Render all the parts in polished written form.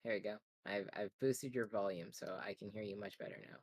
Here we go. I've boosted your volume so I can hear you much better now.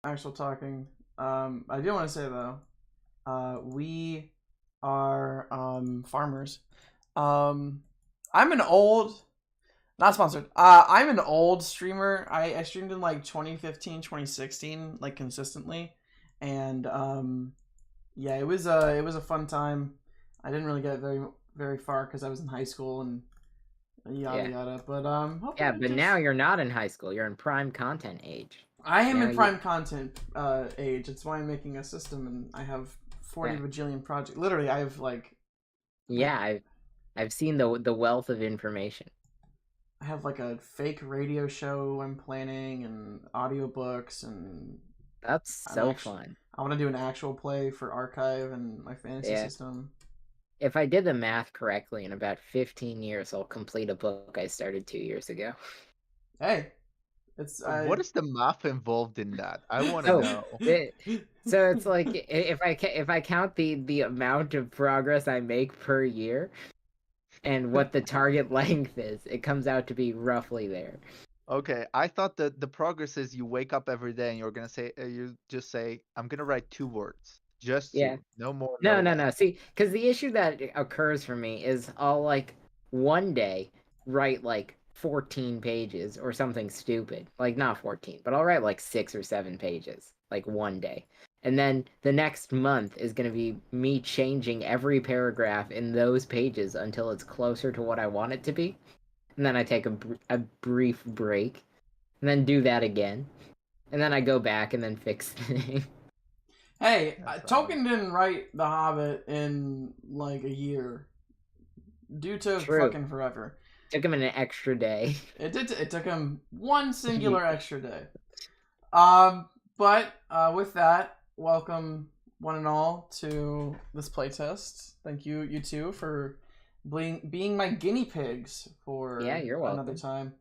actual talking. I do want to say though, we are farmers. Um, I'm an old, not sponsored. I'm an old streamer. I streamed in like 2015, 2016, like consistently, and yeah, it was a fun time. I didn't really get very far because I was in high school and yada Yeah. yada. But Yeah, hoping to but now just you're not in high school. You're in prime content age. I am Now in you prime content age. It's why I'm making a system and I have 40 yeah. bajillion projects. Literally, I have like Yeah, I've seen the wealth of information. I have like a fake radio show I'm planning and audiobooks and That's I'm so actually fun. I want to do an actual play for archive and my fantasy Yeah. system. If I did the math correctly, in about 15 years, I'll complete a book I started 2 years ago. Hey, it's What I is the math involved in that? I want to Oh, know. so it's like if I count the amount of progress I make per year and what the target length is, it comes out to be roughly there. Okay, I thought that the progress is you wake up every day and you're gonna say you just say I'm gonna write 2 words, just Yeah. two, no more, no No, no, less. no. See, because the issue that occurs for me is I'll like one day write like 14 pages or something stupid. Like not 14, but I'll write like 6 or 7 pages, like one day. And then the next month is going to be me changing every paragraph in those pages until it's closer to what I want it to be. And then I take a brief break and then do that again. And then I go back and then fix the thing. Hey, That's Tolkien didn't write The Hobbit in like a year. Dude took True. fucking forever. Took him an extra day. It did. It took him one singular extra day. But with that, welcome one and all to this playtest. Thank you, you two, for being my guinea pigs Yeah, for you're another welcome. time.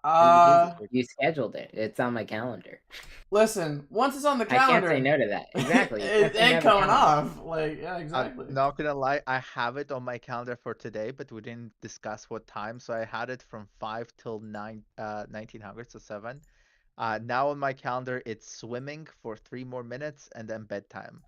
You Uh, you scheduled it. It's on my calendar. listen. Once it's on the I can't say calendar, no to that. Exactly. You can't it say no ain't to coming calendar. off. Like, yeah, I'm exactly. not gonna lie, I have it on my calendar for today, but we didn't discuss what time, so I had it from 5 till 1900, so 7. Now on my calendar it's swimming for 3 more minutes and then bedtime.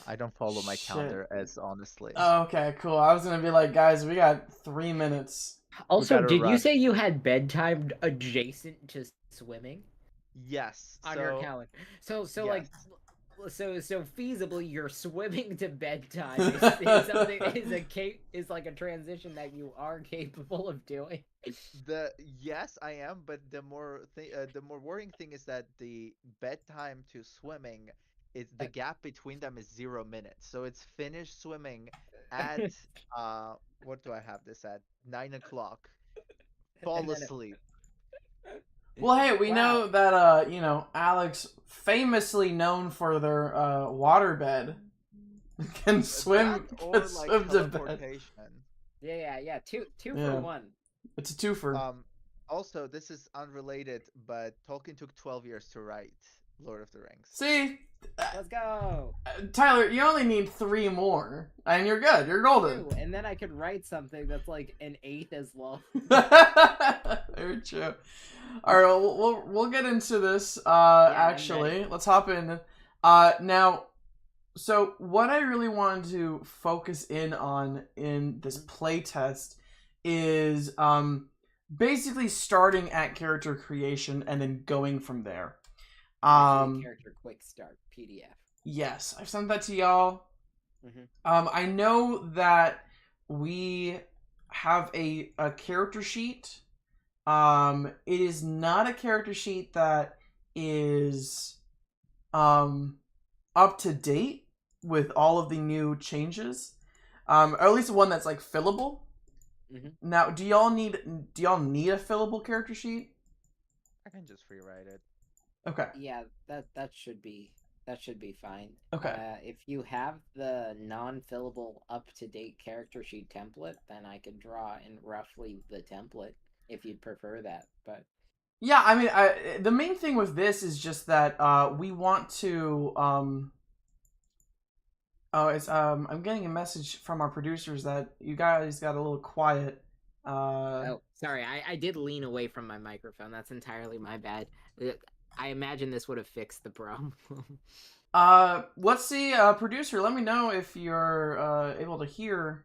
I don't follow my Shit. calendar as honestly. Okay, cool. I was gonna be like, guys, we got 3 minutes. We Also, gotta did you run. say you had bedtime adjacent to swimming Yes, on your so calendar? So like yes. so feasibly your swimming to bedtime is something is like a transition that you are capable of doing. Yes, I am, but the more worrying thing is that the bedtime to swimming is the gap between them is 0 minutes. So it's finished swimming at what do I have this at? 9 o'clock. And Fall then asleep. Well, hey, we wow. know that Alex, famously known for their waterbed, can That swim can or like swim to bed. teleportation. Yeah. Two for Yeah, one. it's a twofer. Um, Also, this is unrelated, but Tolkien took 12 years to write Lord of the Rings. See, Let's go. Tyler, you only need 3 more, and you're good. You're golden. Two, and then I could write something that's like an eighth as long. Very true. All right, we'll get into this. Yeah, I'm Actually, ready. let's hop in. Now, so what I really wanted to focus in on in this playtest is basically starting at character creation and then going from there. Actually, character quick start PDF. Yes, I've sent that to y'all. Mm-hmm. I know that we have a character sheet. It is not a character sheet that is up to date with all of the new changes. Or at least one that's like fillable. Mm-hmm. Now, do y'all need a fillable character sheet? I can just rewrite it. Okay. Yeah, that should be fine. Okay. If you have the non-fillable up-to-date character sheet template, then I could draw in roughly the template if you'd prefer that. But yeah, I mean, the main thing with this is just that we want to Oh, it's I'm getting a message from our producers that you guys got a little quiet. oh, sorry, I did lean away from my microphone. That's entirely my bad. I imagine this would have fixed the problem. Let's see, producer. Let me know if you're able to hear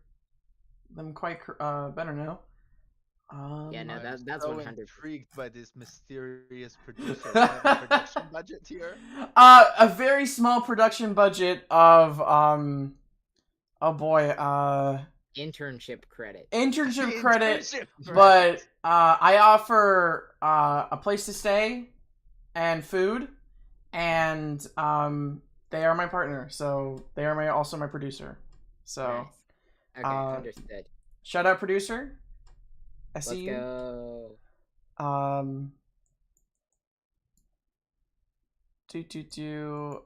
them quite better now. Yeah, no, I'm that's so 100%. intrigued by this mysterious producer. Do you have a production budget here? A very small production budget of oh boy, Internship credit. internship credit, Internship but credit. I offer a place to stay and food, and they are my partner, so they are also my producer. So Nice. Okay, understood. shout out producer. I Let's see you. go. Um,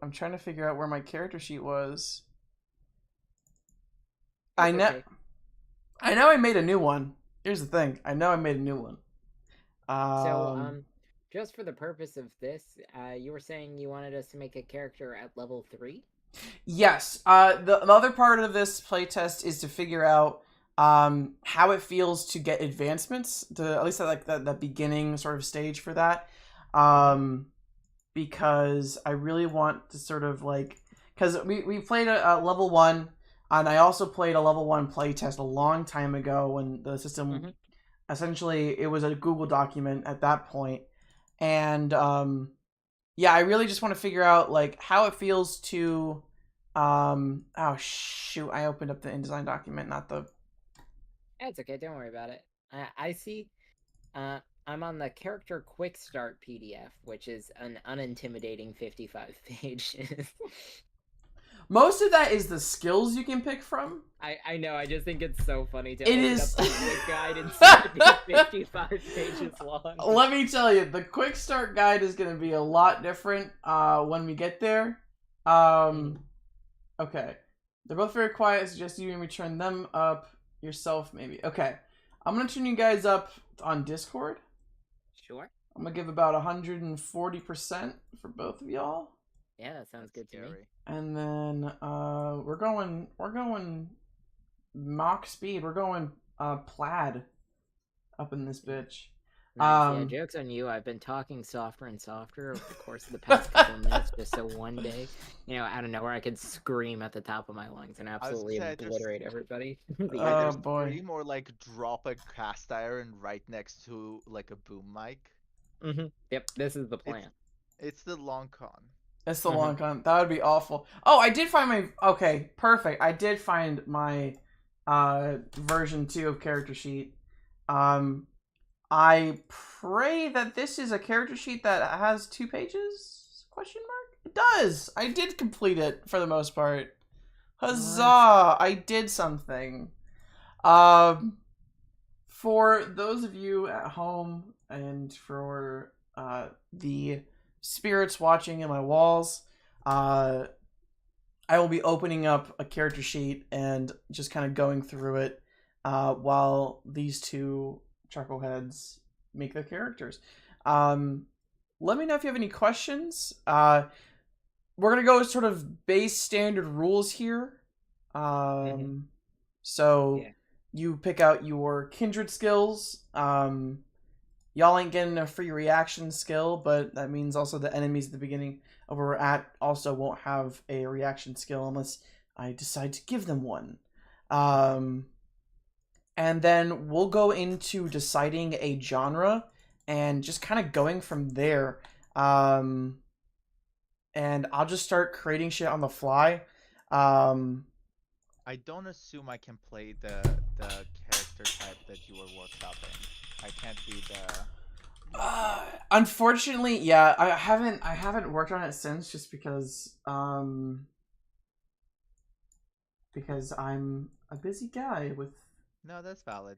I'm trying to figure out where my character sheet was. I It's know. okay. I know I made a new one. Here's the thing. I know I made a new one. So, just for the purpose of this, you were saying you wanted us to make a character at level 3? Yes. The other part of this playtest is to figure out how it feels to get advancements, to at least at like the beginning sort of stage for that. Because I really want to sort of like, because we played a level 1, and I also played a level 1 playtest a long time ago when the system essentially it was a Google document at that point, and yeah, I really just want to figure out like how it feels to oh shoot, I opened up the InDesign document, not the. It's okay, don't worry about it. I see. I'm on the character quick start PDF, which is an unintimidating 55 pages. Most of that is the skills you can pick from. I know, I just think it's so funny to It open is- up the quick guide and see it be 55 pages long. Let me tell you, the quick start guide is going to be a lot different when we get there. Okay. They're both very quiet. I suggest you maybe turn them up yourself, maybe. Okay. I'm going to turn you guys up on Discord. Sure. I'm going to give about 140% for both of y'all. Yeah, that sounds good to me. And then we're going Mach speed. We're going plaid up in this bitch. Nice. Yeah, joke's on you. I've been talking softer and softer over the course of the past couple of minutes, just so one day, out of nowhere, I could scream at the top of my lungs and absolutely obliterate everybody. Oh boy! Scream or like drop a cast iron right next to like a boom mic. Yep, this is the plan. It's the long con. It's the long con. That would be awful. Oh, I did find my. Okay, perfect. I did find my version 2 of character sheet. I pray that this is a character sheet that has 2 pages? Question mark? It does! I did complete it for the most part. Huzzah! I did something. For those of you at home and for the spirits watching in my walls, I will be opening up a character sheet and just kind of going through it while these two chuckleheads make their characters. Let me know if you have any questions. We're gonna go sort of base standard rules here. So you pick out your kindred skills. Y'all ain't getting a free reaction skill, but that means also the enemies at the beginning of where we're at also won't have a reaction skill unless I decide to give them one. And then we'll go into deciding a genre and just kind of going from there. And I'll just start creating shit on the fly. I don't assume I can play the character type that you were workshopping. I can't be the. Unfortunately, yeah, I haven't worked on it since, just because I'm a busy guy with. No, that's valid.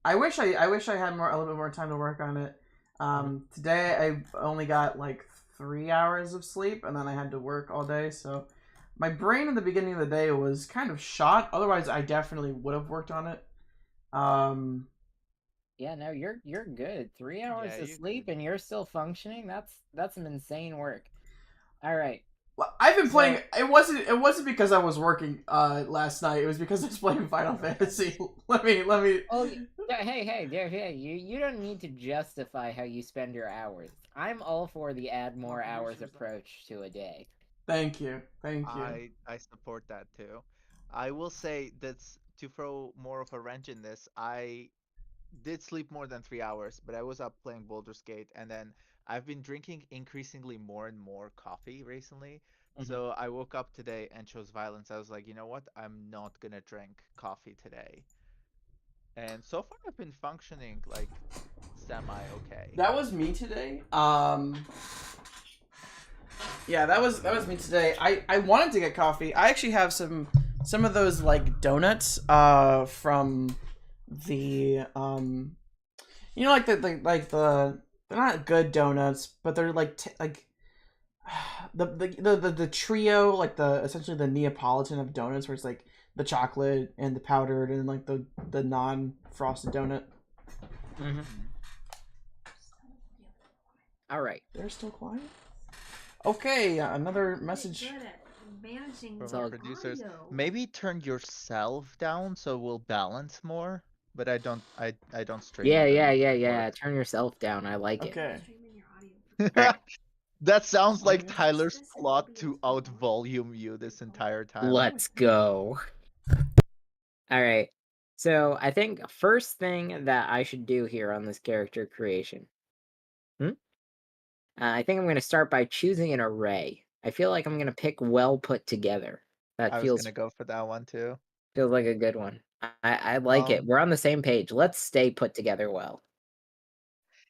I wish I had a little bit more time to work on it. Today I only got like 3 hours of sleep, and then I had to work all day, so my brain in the beginning of the day was kind of shot. Otherwise, I definitely would have worked on it. Yeah, no, you're good. 3 hours of sleep and you're still functioning. That's some insane work. All right. Well, I've been playing. It wasn't because I was working last night. It was because I was playing Final Fantasy. Let me. Oh, Hey, you don't need to justify how you spend your hours. I'm all for the add more hours approach to a day. Thank you. Thank you. I support that too. I will say that's to throw more of a wrench in this. I did sleep more than 3 hours, but I was up playing Baldur's Gate, and then I've been drinking increasingly more and more coffee recently. Mhm. So I woke up today and chose violence. I was like, you know what? I'm not gonna drink coffee today. And so far, I've been functioning like semi okay. That was me today. Yeah, that was me today. I wanted to get coffee. I actually have some of those like donuts from the you know, like the they're not good donuts, but they're like like the trio, like the essentially the Neapolitan of donuts, where it's like the chocolate and the powdered and like the non frosted donut. Mhm. All right. They're still quiet. Okay, another message. Good at managing From It's our all- the producers, audio. maybe turn yourself down so we'll balance more. But I don't stream Yeah, and yeah, then yeah, it yeah. works. Turn yourself down. I like it. Okay. Streaming your audio. All right. That sounds like Audio? Tyler's This in plot to OBS out one. volume you this entire time. Let's go. All right. So I think first thing that I should do here on this character creation. I think I'm going to start by choosing an array. I feel like I'm going to pick well put together. That I was feels gonna go for that one too. like a good one. I like it. We're on the same page. Let's stay put together well.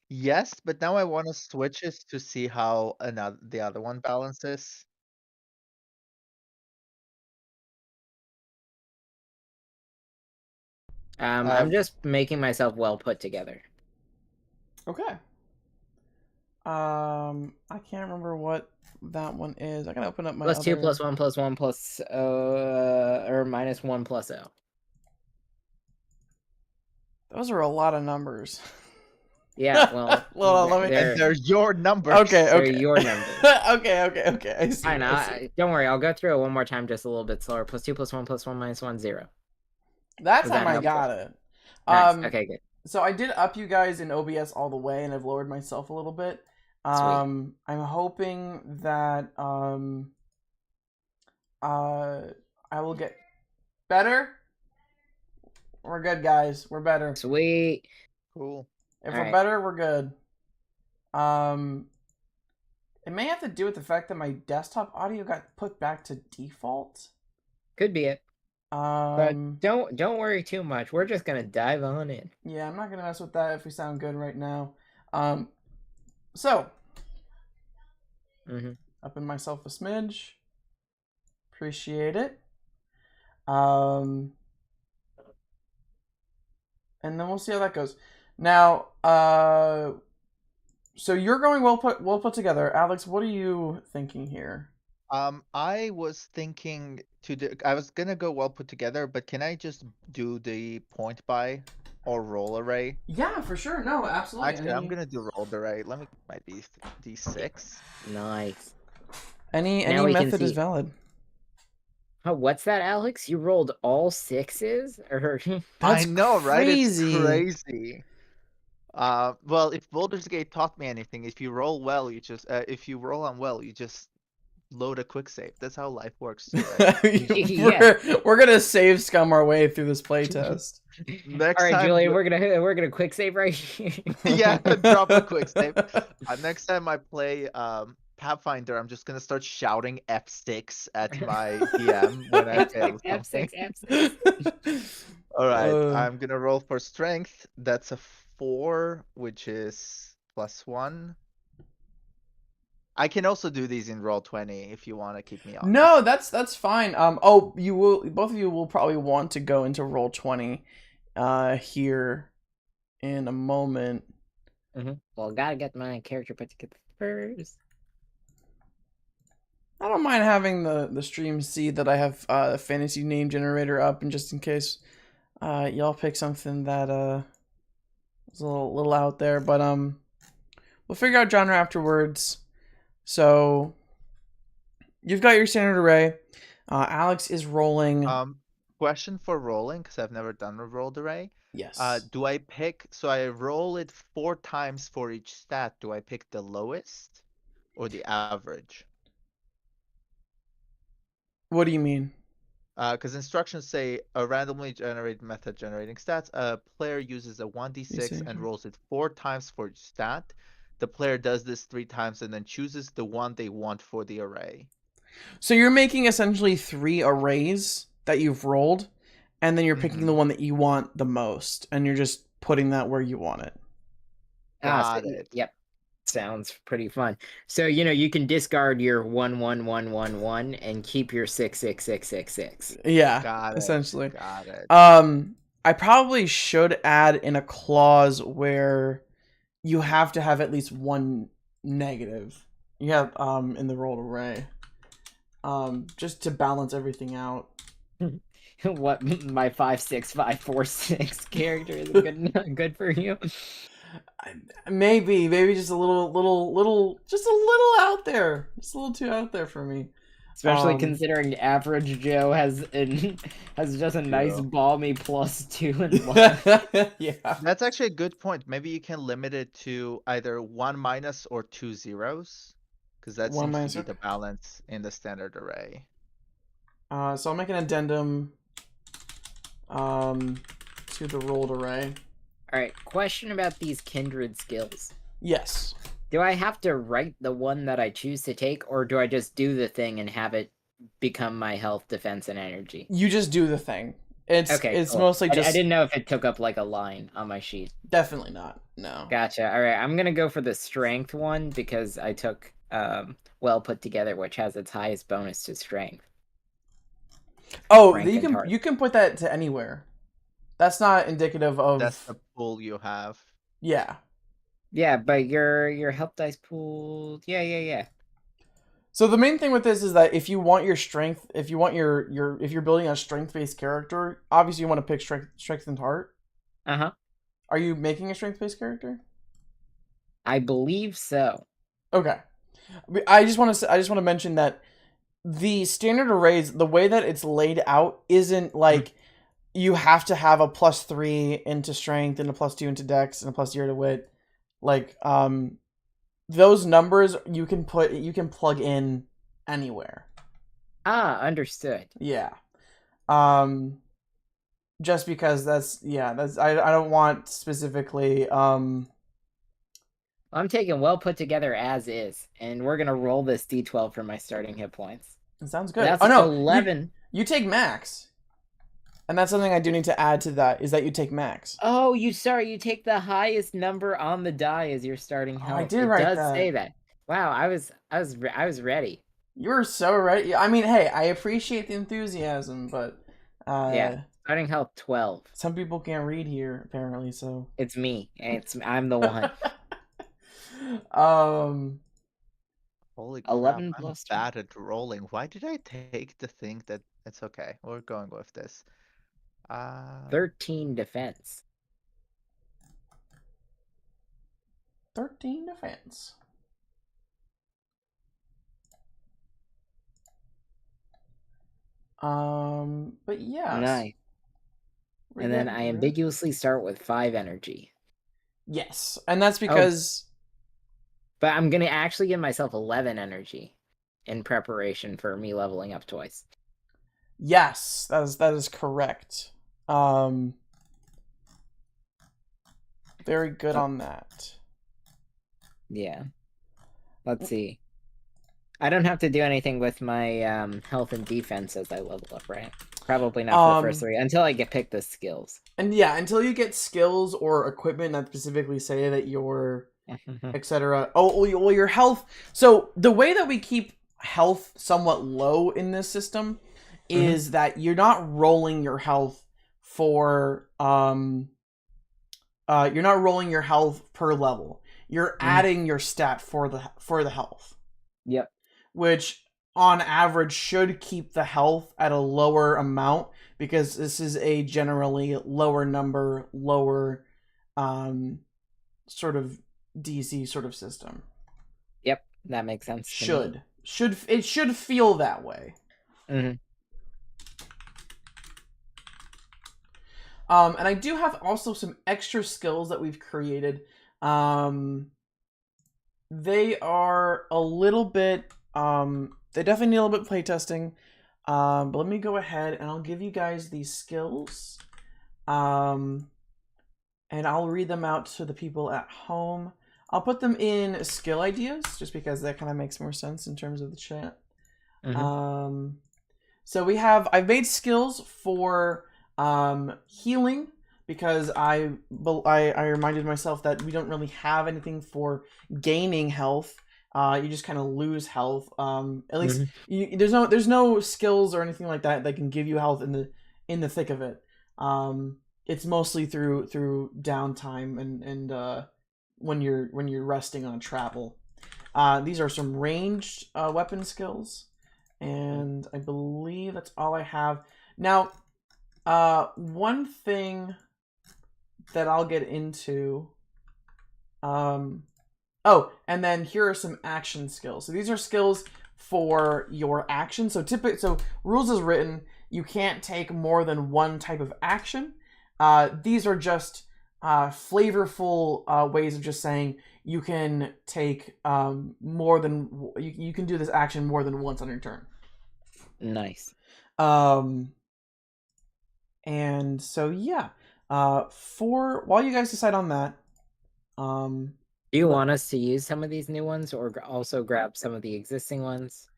Yes, but now I want to switch it to see how the other one balances. I'm just making myself well put together. Okay. I can't remember what that one is. I gotta open up my Plus other... 2 plus 1 plus 1 plus or minus 1 plus O. Those are a lot of numbers. Yeah, well, Well, let me... And they're your numbers. Okay, they're okay. your numbers. okay. I see. Fine, I see. don't worry. I'll go through it one more time, just a little bit slower. Plus 2 plus 1 plus 1 minus 1 0. That Was time that I helpful? got it. Nice. Okay, good. So I did up you guys in OBS all the way, and I've lowered myself a little bit. I'm hoping that I will get better. We're good, guys. We're better. Sweet. Cool. If All we're right. better, we're good. It may have to do with the fact that my desktop audio got put back to default. Could be it. But don't worry too much. We're just gonna dive on in. Yeah, I'm not gonna mess with that if we sound good right now. So upping myself a smidge. Appreciate it. And then we'll see how that goes. Now, so you're going well put together, Alex. What are you thinking here? I was thinking I was gonna go well put together, but can I just do the point buy or roll array? Yeah, for sure. No, absolutely. Actually, I'm gonna do roll array. Let me my D6. Nice. Any Now we can method is see. valid. Oh, what's that, Alex? You rolled all 6s? Or I know, right? crazy. It's crazy. Well, if Baldur's Gate taught me anything, if you roll well, you just if you roll on well, you just load a quick save. That's how life works too, right? Yeah. We're gonna save scum our way through this playtest. Next All right, time, Julian, we're gonna quick save right here. yeah, drop a quick save. Next time I play Pathfinder, I'm just gonna start shouting F6 at my DM when I fail something. F6. All right, I'm gonna roll for strength. That's a 4, which is +1. I can also do these in Roll20 if you want to keep me on. No, that's fine. You will. Both of you will probably want to go into Roll20, here, in a moment. Well, gotta get my character put together first. I don't mind having the stream see that I have a fantasy name generator up, and just in case y'all pick something that is a little out there, but we'll figure out genre afterwards. So you've got your standard array. Alex is rolling. question for rolling, because I've never done a rolled array. Yes. Do I pick, so I roll it 4 times for each stat. Do I pick the lowest or the average? What do you mean? Because instructions say a randomly generated method generating stats. A player uses a 1d6 and rolls it 4 times for each stat. The player does this 3 times and then chooses the one they want for the array. So you're making essentially 3 arrays that you've rolled, and then you're picking the Mhm. one that you want the most, and you're just putting that where you want it. Got it. Yep. Sounds pretty fun. So, you can discard your 11111 and keep your 66666. Yeah, Got it. essentially. Got it. I probably should add in a clause where you have to have at least one negative. You have in the rolled array. Just to balance everything out. What my 56546 character is good for you? Maybe just a just a little out there. Just a little too out there for me. Especially considering average Joe has just a nice True. balmy +2 and 1. Yeah. That's actually a good point. Maybe you can limit it to either 1 minus or 2 zeros, because that 1 seems to minus, be okay. the balance in the standard array. So I'll make an addendum to the rolled array. Alright, question about these kindred skills. Yes. Do I have to write the one that I choose to take, or do I just do the thing and have it become my health, defense, and energy? You just do the thing. It's cool. mostly just. I didn't know if it took up like a line on my sheet. Definitely not. No. Gotcha. Alright, I'm gonna go for the strength one because I took well put together, which has its highest bonus to strength. Oh, Rank and heart. you can put that to anywhere. That's not indicative of. That's the pool you have. Yeah. Yeah, but your health dice pool. Yeah. So the main thing with this is that if you want your strength, if you're building a strength-based character, obviously you want to pick strength and heart. Uh-huh. Are you making a strength-based character? I believe so. Okay. I just want to mention that the standard arrays, the way that it's laid out, isn't like you have to have a +3 into strength and a +2 into dex and a +0 to wit. Like those numbers you can plug in anywhere. Understood. Yeah. Just because that's I don't want specifically I'm taking well put together as is, and we're gonna roll this d12 for my starting hit points. It sounds good. That's 11. You take max. And that's something I do need to add to that, is that you take max. Oh, you take the highest number on the die as your starting health. I did write that. It does say that. Wow, I was ready. You were so ready. I mean, hey, I appreciate the enthusiasm, but yeah, starting health 12. Some people can't read here apparently, so it's me. I'm the one. Holy 11 crap, plus I'm bad at rolling. Why did I take the thing that it's okay? We're going with this. 13 defense. 13 defense. But yeah. Nice. And then I ambiguously start with 5 energy. Yes, and that's because. But I'm gonna actually give myself 11 energy in preparation for me leveling up twice. Yes, that is correct. Very good on that. Yeah. Let's see. I don't have to do anything with my health and defense as I level up, right? Probably not for the first 3 until I pick the skills. And yeah, until you get skills or equipment that specifically say that you're etc. Oh, well, your health. So the way that we keep health somewhat low in this system is that you're not rolling your health for you're not rolling your health per level. You're adding your stat for the health. Yep. Which on average should keep the health at a lower amount, because this is a generally lower number, lower sort of DC sort of system. Yep, that makes sense. It should feel that way. And I do have also some extra skills that we've created. They are a little bit, they definitely need a little bit of playtesting. But let me go ahead and I'll give you guys these skills. And I'll read them out to the people at home. I'll put them in skill ideas just because that kind of makes more sense in terms of the chat. So I've made skills for healing because I reminded myself that we don't really have anything for gaining health. You just kind of lose health. At least there's no skills or anything like that can give you health in the thick of it. It's mostly through downtime and when you're resting on travel. These are some ranged weapon skills, and I believe that's all I have. Now, one thing that I'll get into. Oh, and then here are some action skills. So these are skills for your action. So rules is written, you can't take more than one type of action. These are just flavorful ways of just saying you can take more than you can do this action more than once on your turn. Nice. And so yeah, while you guys decide on that, do you want us to use some of these new ones or also grab some of the existing ones?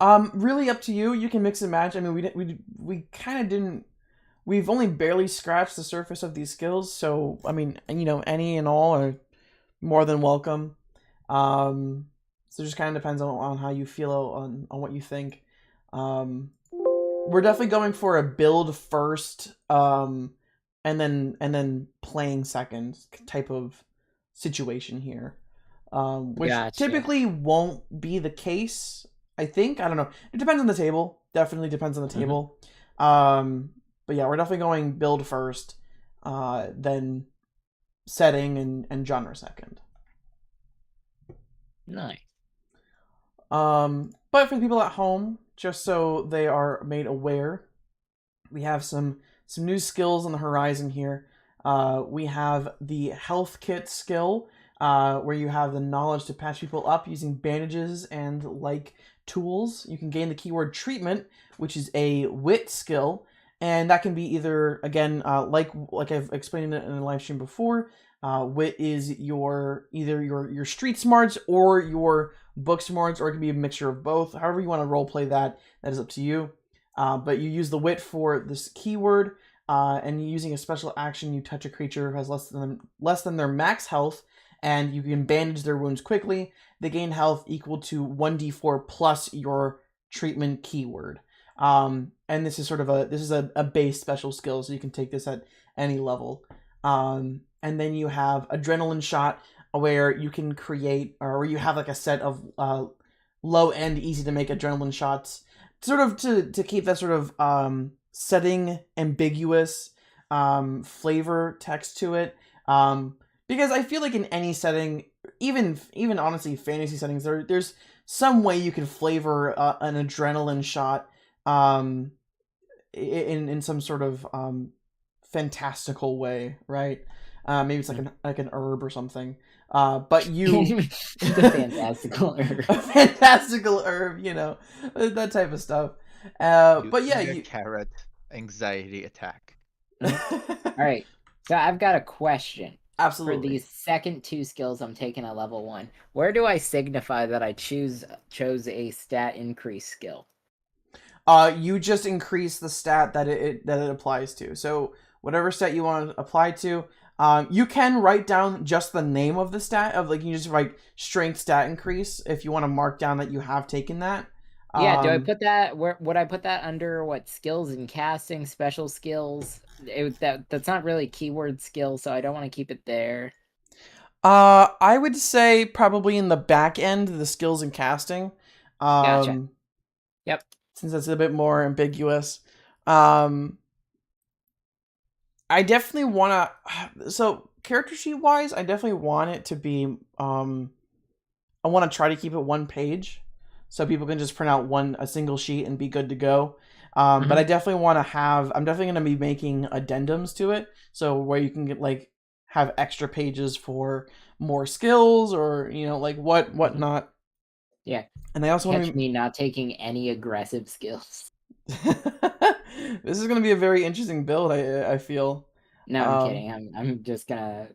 Really up to you. You can mix and match. I mean, we kind of didn't. We've only barely scratched the surface of these skills, so I mean, any and all are more than welcome. So it just kind of depends on how you feel on what you think. We're definitely going for a build first, and then playing second type of situation here, which typically won't be the case. I think, I don't know. It depends on the table. Definitely depends on the table. But yeah, we're definitely going build first, then setting and genre second. Nice. But for the people at home, just so they are made aware, we have some new skills on the horizon here. We have the health kit skill, where you have the knowledge to patch people up using bandages and like tools. You can gain the keyword treatment, which is a wit skill. And that can be either, again, like I've explained in a live stream before, wit is either your street smarts or your book smarts, or it can be a mixture of both. However you want to roleplay that is up to you. But you use the wit for this keyword, and using a special action, you touch a creature who has less than their max health, and you can bandage their wounds quickly. They gain health equal to 1d4 plus your treatment keyword. And this is a base special skill, so you can take this at any level. And then you have adrenaline shot, where you can create, or where you have like a set of low end, easy to make adrenaline shots, sort of to keep that sort of setting ambiguous flavor text to it. Because I feel like in any setting, even honestly fantasy settings, there's some way you can flavor an adrenaline shot in some sort of fantastical way, right? Maybe it's like an herb or something. But you the fantastical herb. A fantastical herb, that type of stuff. But yeah, you carrot anxiety attack. All right. So I've got a question. Absolutely. For these second two skills I'm taking at level 1, where do I signify that I chose a stat increase skill? You just increase the stat that it applies to. So whatever stat you want to apply to, you can write down just the name of the stat you can just write strength stat increase if you want to mark down that you have taken that. Yeah, do I put that? Would I put that under what skills and casting, special skills? That's not really keyword skill, so I don't want to keep it there. I would say probably in the back end, the skills and casting. Gotcha. Yep. Since that's a bit more ambiguous. I definitely want to... So, character sheet wise, I definitely want it to be... I want to try to keep it one page, so people can just print out a single sheet and be good to go. But I definitely want to have. I'm definitely going to be making addendums to it, so where you can get like have extra pages for more skills or like whatnot. Yeah. And I also want Catch to. me not taking any aggressive skills. This is going to be a very interesting build. I feel. No, I'm kidding. I'm just gonna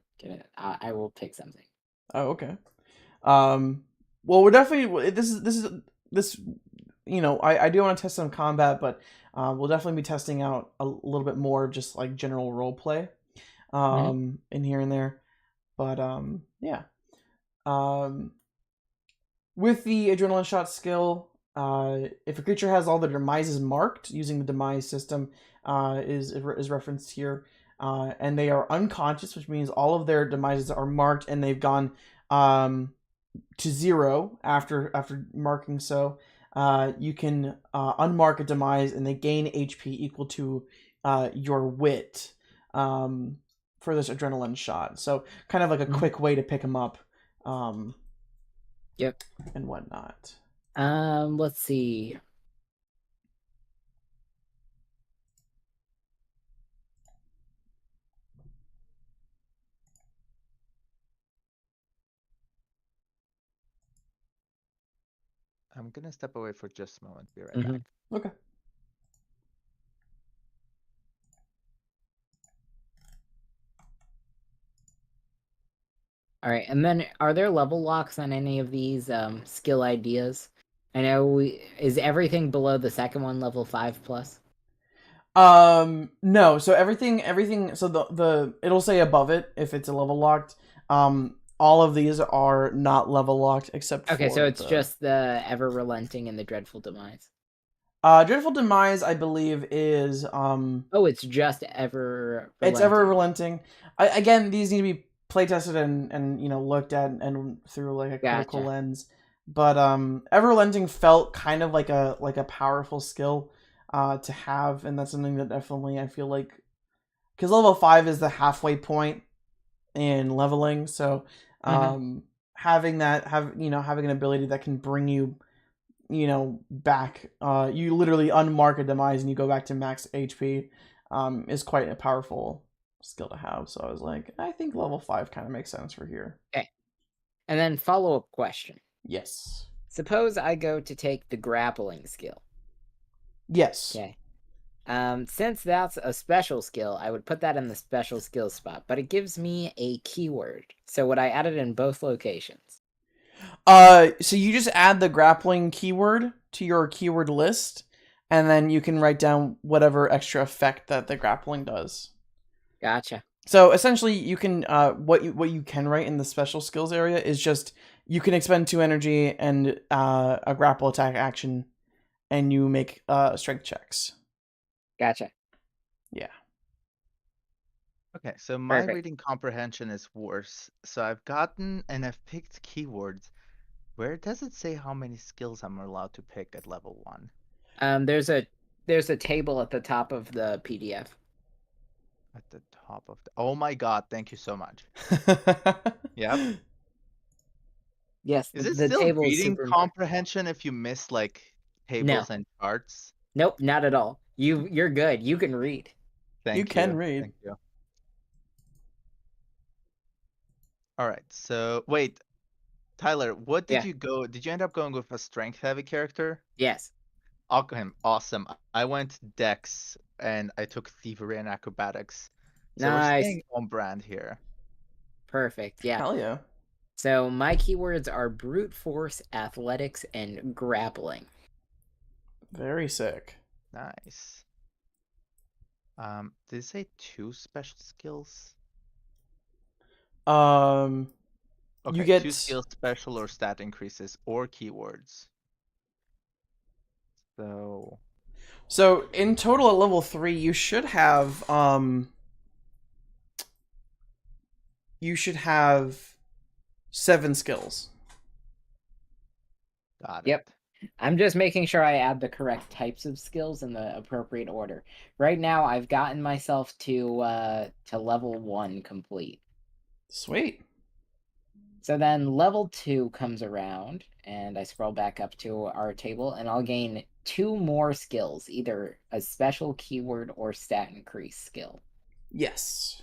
I will pick something. Oh, okay. Well, we're definitely this. I do want to test some combat, but we'll definitely be testing out a little bit more of just like general role play, in here and there. But yeah. With the adrenaline shot skill, if a creature has all their demises marked using the demise system, is referenced here, and they are unconscious, which means all of their demises are marked and they've gone to 0 after marking so. You can unmark a demise and they gain HP equal to your wit for this adrenaline shot. So kind of like a quick way to pick them up. Yep. And whatnot. Let's see. I'm gonna step away for just a moment. Be right back. Okay. All right, and then are there level locks on any of these skill ideas? I know is everything below the second one level 5 plus? No, so everything so the it'll say above it if it's a level locked. All of these are not level locked except Okay, for so it's just the ever relenting and the dreadful demise. Dreadful Demise, I believe, is Oh, it's just ever relenting. It's ever relenting. Again, these need to be playtested and looked at and through like a critical lens. But ever relenting felt kind of like a powerful skill to have, and that's something that definitely I feel like, because level 5 is the halfway point in leveling, so having an ability that can bring you back, you literally unmark a demise and you go back to max HP, is quite a powerful skill to have. So I was like, I think level 5 kind of makes sense for here. Okay. And then follow-up question. Yes. Suppose I go to take the grappling skill. Yes. Okay. Since that's a special skill, I would put that in the special skill spot, but it gives me a keyword. So would I add it in both locations? So you just add the grappling keyword to your keyword list, and then you can write down whatever extra effect that the grappling does. Gotcha. So essentially, you can what you can write in the special skills area is just you can expend 2 energy and a grapple attack action, and you make strength checks. Gotcha. Yeah. Okay, so my Perfect. reading comprehension is worse. So I've gotten and I've picked keywords. Where does it say how many skills I'm allowed to pick at level 1? There's a table at the top of the PDF. At the top of the... Oh my god, thank you so much. Yep. Yes, Is it the still table is reading super important. comprehension if you miss like No. tables and charts? Nope, not at all. You're good. You can read. Thank You can read. Thank you. All right. So wait, Tyler, what did Yeah. you go? Did you end up going with a strength heavy character? Yes. Okay, awesome. I went Dex and I took Thievery and Acrobatics. So we're Nice. staying on brand here. Perfect. Yeah. Hell yeah. So my keywords are brute force, athletics, and grappling. Very sick. Nice. Did it say 2 special skills? Okay, you get 2 skill special or stat increases or keywords. So in total at level 3, you should have 7 skills. Got Yep. it. I'm just making sure I add the correct types of skills in the appropriate order. Right now, I've gotten myself to level 1 complete. Sweet. So then level 2 comes around, and I scroll back up to our table, and I'll gain 2 more skills, either a special keyword or stat increase skill. Yes.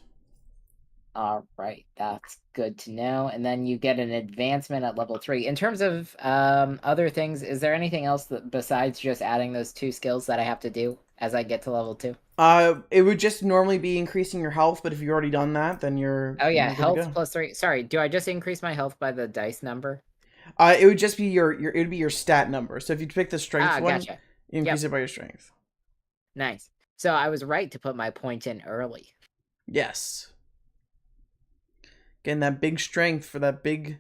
All right, that's good to know. And then you get an advancement at level 3. In terms of other things, is there anything else that besides just adding those 2 skills that I have to do as I get to level 2? It would just normally be increasing your health, but if you've already done that, then you're Oh yeah, good to health go. plus 3. Sorry, do I just increase my health by the dice number? It would just be your it would be your stat number. So if you pick the strength one, Gotcha. you increase it by your strength. Nice. So I was right to put my point in early. Yes. Getting that big strength for that big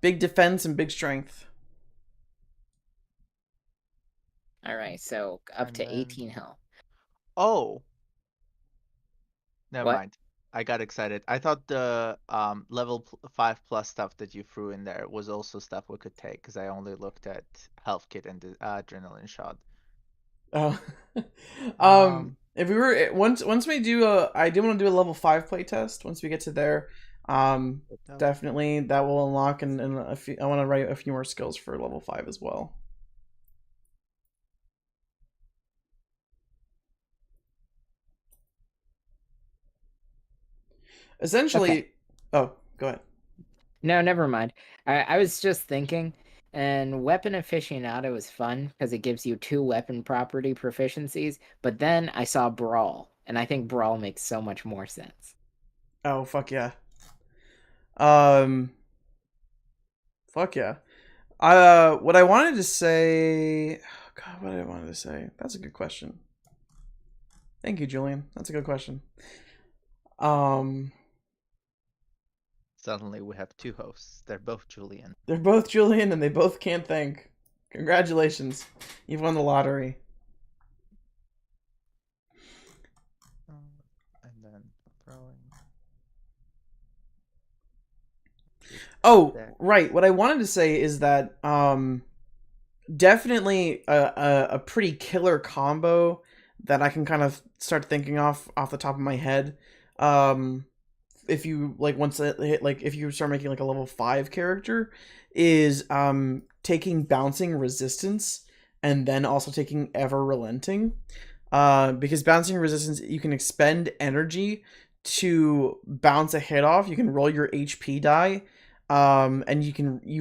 defense and big strength. All right, so up And to then- 18 health. Oh. Never What? mind. I got excited. I thought the level 5+ stuff that you threw in there was also stuff we could take because I only looked at health kit and the adrenaline shot. Oh. Um, If we were once we do I do want to do a level 5 playtest. Once we get to there, definitely that will unlock and a few, I want to write a few more skills for level 5 as well. Essentially, Okay. oh, go ahead. No, never mind. I was just thinking, and Weapon Aficionado is fun because it gives you 2 weapon property proficiencies, but then I saw Brawl, and I think Brawl makes so much more sense. Oh, fuck yeah. Fuck yeah. What I wanted to say, oh God, what did I wanted to say? That's a good question. Thank you, Julian. That's a good question. Suddenly we have 2 hosts. They're both Julian. They're both Julian and they both can't think. Congratulations. You've won the lottery. And then throwing. Oh, right. What I wanted to say is that definitely a pretty killer combo that I can kind of start thinking off the top of my head. If you like once it hit, like if you start making like a level 5 character, is taking bouncing resistance and then also taking ever relenting. Because bouncing resistance, you can expend energy to bounce a hit off. You can roll your HP die, and you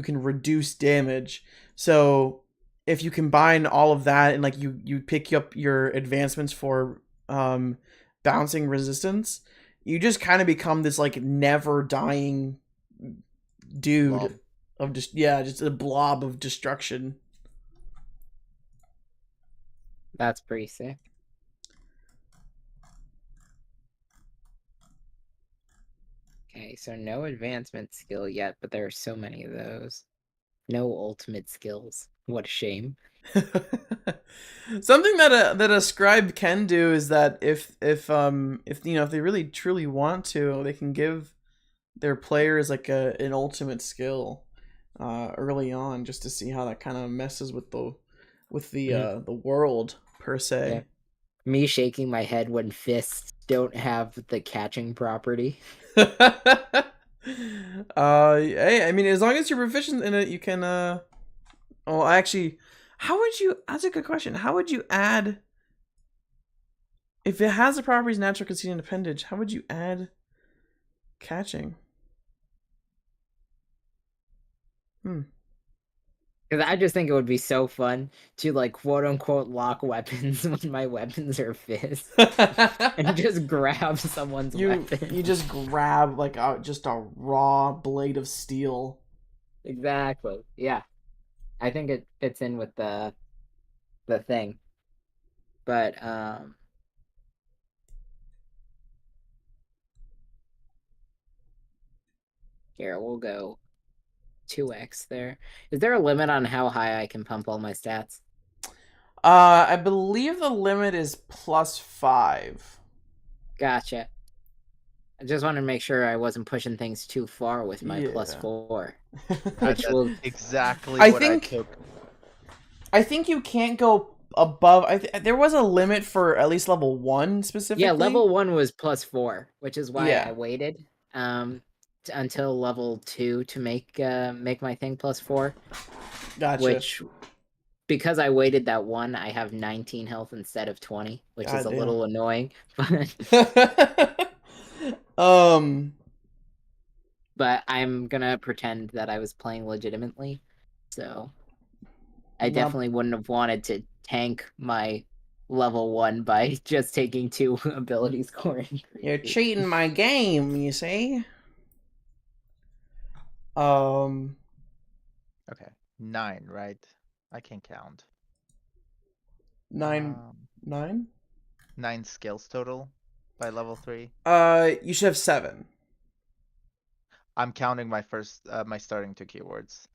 can reduce damage. So if you combine all of that and like you pick up your advancements for bouncing resistance, you just kind of become this like never dying dude Blob. of just a blob of destruction. That's pretty sick. Okay, so no advancement skill yet, but there are so many of those. No ultimate skills. What a shame. Something that a scribe can do is that if you know if they really truly want to, they can give their players like an ultimate skill early on just to see how that kind of messes with the world per se. Yeah. Me shaking my head when fists don't have the catching property. Hey, I mean, as long as you're proficient in it, you can. Well, actually, how would you? That's a good question. How would you add? If it has the properties natural, conceding, and appendage, how would you add catching? Because I just think it would be so fun to like quote unquote lock weapons when my weapons are fists and just grab someone's weapon. You just grab like just a raw blade of steel. Exactly. Yeah. I think it fits in with the thing. But here we'll go 2x there. Is there a limit on how high I can pump all my stats? I believe the limit is +5. Gotcha. I just wanted to make sure I wasn't pushing things too far with my +4. That's will exactly I what think- I took. I think you can't go above. There was a limit for at least level 1 specifically. Yeah, level 1 was +4, which is why Yeah. I waited until level 2 to make my thing +4. Gotcha. Which because I waited that one, I have 19 health instead of 20, which is a Goddamn. little annoying. But but I'm gonna pretend that I was playing legitimately. So I Not- definitely wouldn't have wanted to tank my level 1 by just taking 2 ability score You're increases. cheating my game, you see? Um, Okay, 9, right? I can count. 9, 9? 9 skills total by level 3. You should have 7. I'm counting my my starting 2 keywords.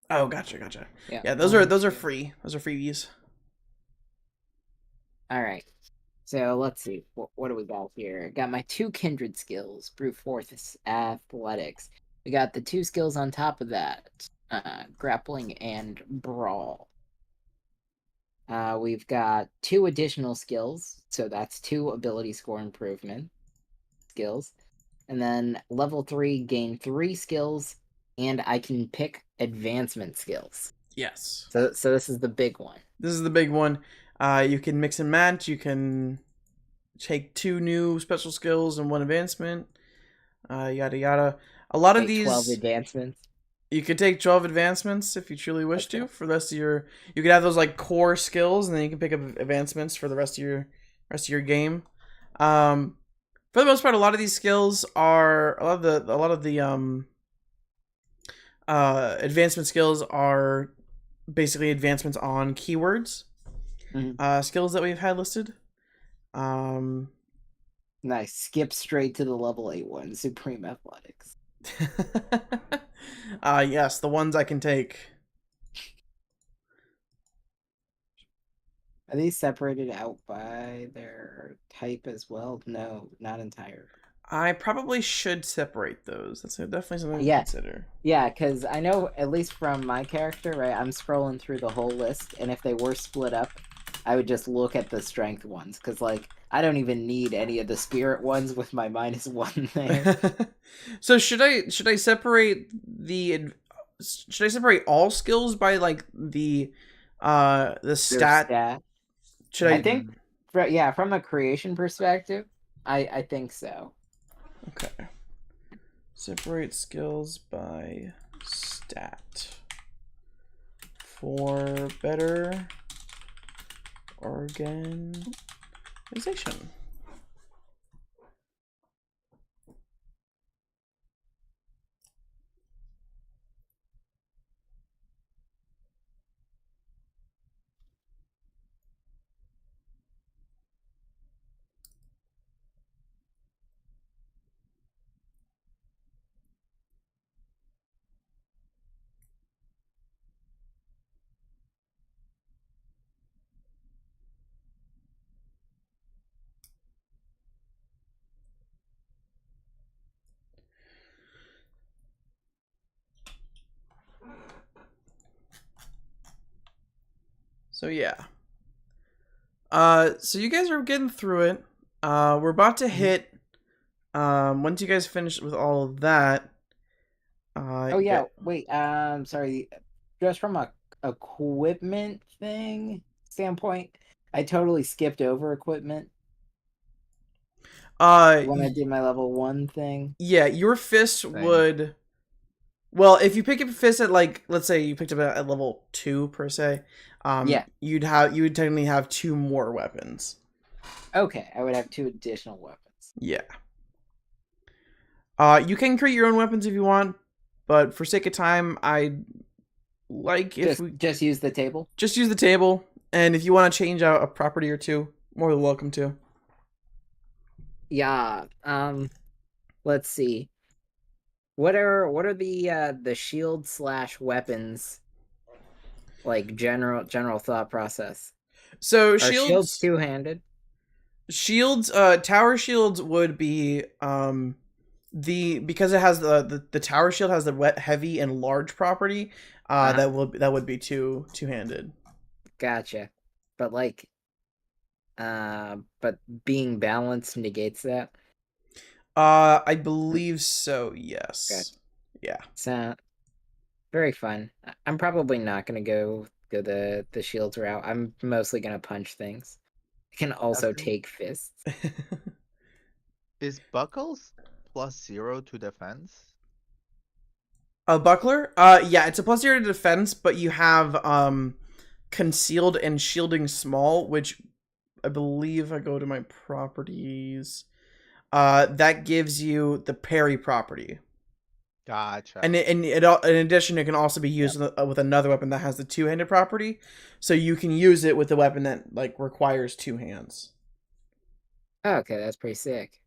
Oh, gotcha. Yeah. Yeah, those 1, are 2. free. Those are freebies. All right. So let's see. What do we got here? Got my 2 kindred skills, brute force, athletics. We got the 2 skills on top of that, grappling and brawl. We've got 2 additional skills, so that's 2 ability score improvement skills. And then level 3, gain 3 skills, and I can pick advancement skills. Yes. So this is the big one. This is the big one. You can mix and match. You can take 2 new special skills and 1 advancement. Yada yada. A lot of Take 12 these advancements. you could take 12 advancements if you truly wish to for the rest of your. You could have those like core skills, and then you can pick up advancements for the rest of your game. For the most part, a lot of these skills are a lot of the advancement skills are basically advancements on keywords. Skills that we've had listed. Nice. Skip straight to the level 8 one, Supreme Athletics. Yes, the ones I can take. Are these separated out by their type as well? No, not entirely. I probably should separate those. That's definitely something to consider. Yeah, because I know, at least from my character, right, I'm scrolling through the whole list, and if they were split up, I would just look at the strength ones, because, like, I don't even need any of the spirit ones with my -1 there. So should I separate should I separate all skills by like the stat? Should I think, yeah, from a creation perspective, I think so. Okay. Separate skills by stat for better organization. So yeah. So you guys are getting through it. We're about to hit. Once you guys finish with all of that. Oh yeah, wait. Sorry. Just from a equipment thing standpoint, I totally skipped over equipment when I did my level 1 thing. Yeah, your fist would. Well, if you pick up a fist at like, let's say you picked up at level 2 per se, Yeah. you would technically have 2 more weapons. Okay, I would have 2 additional weapons. Yeah. You can create your own weapons if you want, but for sake of time, I like if we just use the table. Just use the table, and if you want to change out a property or two, more than welcome to. Yeah. Let's see. What are the shield / weapons, like general thought process? So Are shields 2-handed? Shields, tower shields would be because it has the tower shield has the wet, heavy, and large property. That would be two-handed. Gotcha. But like, but being balanced negates that. I believe so. Yes. Gotcha. Yeah. So very fun. I'm probably not gonna go after the shields are out. I'm mostly gonna punch things. I can also Justin, take fists. is Buckles +0 to defense? A buckler? Yeah, it's a +0 to defense, but you have concealed and shielding small, which I believe I go to my properties. That gives you the parry property. Gotcha. And in addition, it can also be used with another weapon that has the two-handed property, so you can use it with a weapon that like requires two hands. Oh, okay, that's pretty sick.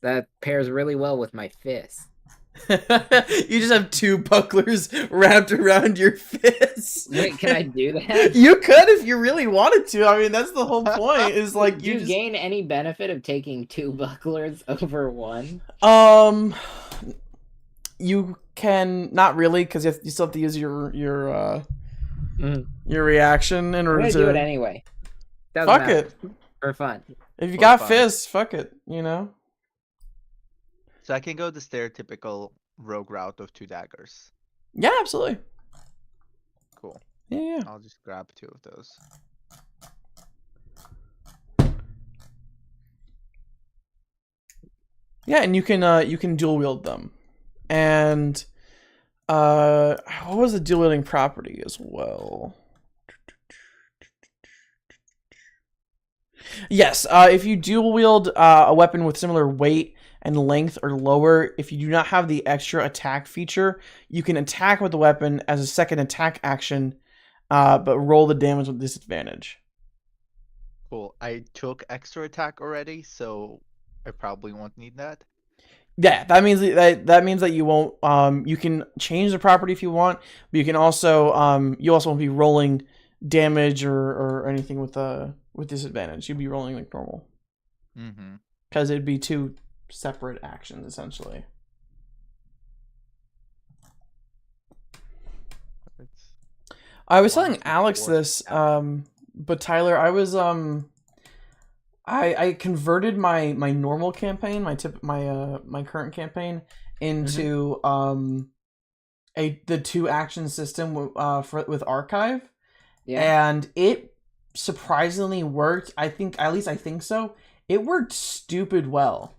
That pairs really well with my fist. You just have two bucklers wrapped around your fist. Wait, can I do that? You could if you really wanted to. I mean, that's the whole point. Is like Do you gain any benefit of taking two bucklers over one? You can not really because you still have to use your reaction in I'm order gonna to do it anyway. Doesn't fuck matter. it. For fun. If you For got fun. fists, fuck it. You know. So I can go the stereotypical rogue route of 2 daggers. Yeah, absolutely. Cool. Yeah. I'll just grab 2 of those. Yeah, and you can dual wield them, and what was the dual wielding property as well? Yes, if you dual wield a weapon with similar weight and length or lower, if you do not have the extra attack feature, you can attack with the weapon as a second attack action, but roll the damage with disadvantage. Cool. I took extra attack already, so I probably won't need that. Yeah, that means that you won't. You can change the property if you want, but you can also you also won't be rolling damage or anything with disadvantage. You'd be rolling like normal. Mm-hmm. Because it'd be 2 separate actions essentially. I was telling Alex this, but Tyler, I was I converted my normal campaign, my current campaign into the 2 action system with archive. Yeah. And it surprisingly worked. I think so. It worked stupid well.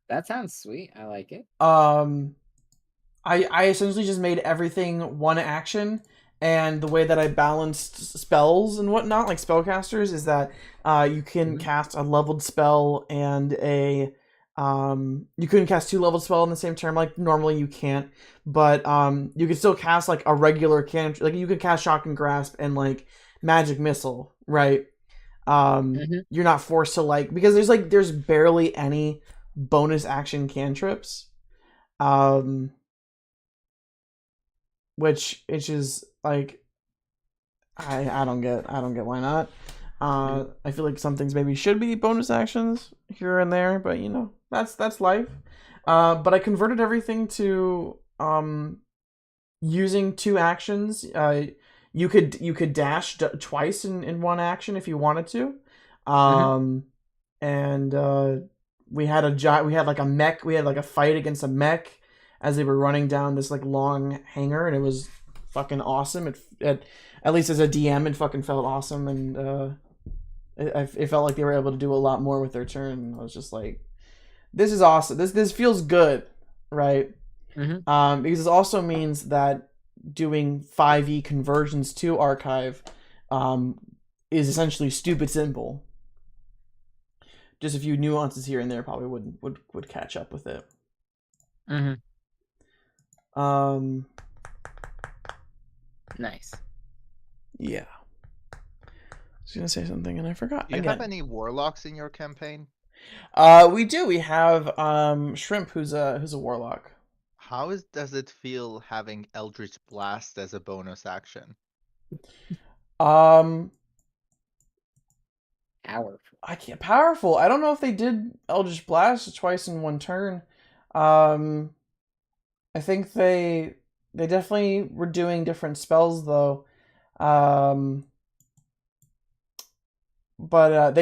That sounds sweet. I like it. I essentially just made everything 1 action, and the way that I balanced spells and whatnot, like spellcasters, is that you can cast a leveled spell and a you couldn't cast 2 leveled spell in the same turn, like normally you can't, but you can still cast like a regular cantrip, like you can cast Shock and Grasp and like Magic Missile, right? You're not forced to like, because there's barely any bonus action cantrips, which is like I don't get why not. I feel like some things maybe should be bonus actions here and there, but you know, that's life. But I converted everything to using 2 actions. You could dash twice in 1 action if you wanted to. And we had like a mech. We had like a fight against a mech as they were running down this like long hangar, and it was fucking awesome. It at least as a DM, it fucking felt awesome, and it felt like they were able to do a lot more with their turn. I was just like, this is awesome. This feels good, right? Because this also means that doing 5e conversions to archive is essentially stupid simple. Just a few nuances here and there probably would catch up with it. Nice. Yeah. I was gonna say something and I forgot. Do you have any warlocks in your campaign? We do. We have Shrimp, who's a warlock. How does it feel having Eldritch Blast as a bonus action? Powerful. Powerful. I don't know if they did Eldritch Blast twice in 1 turn. I think they definitely were doing different spells though. But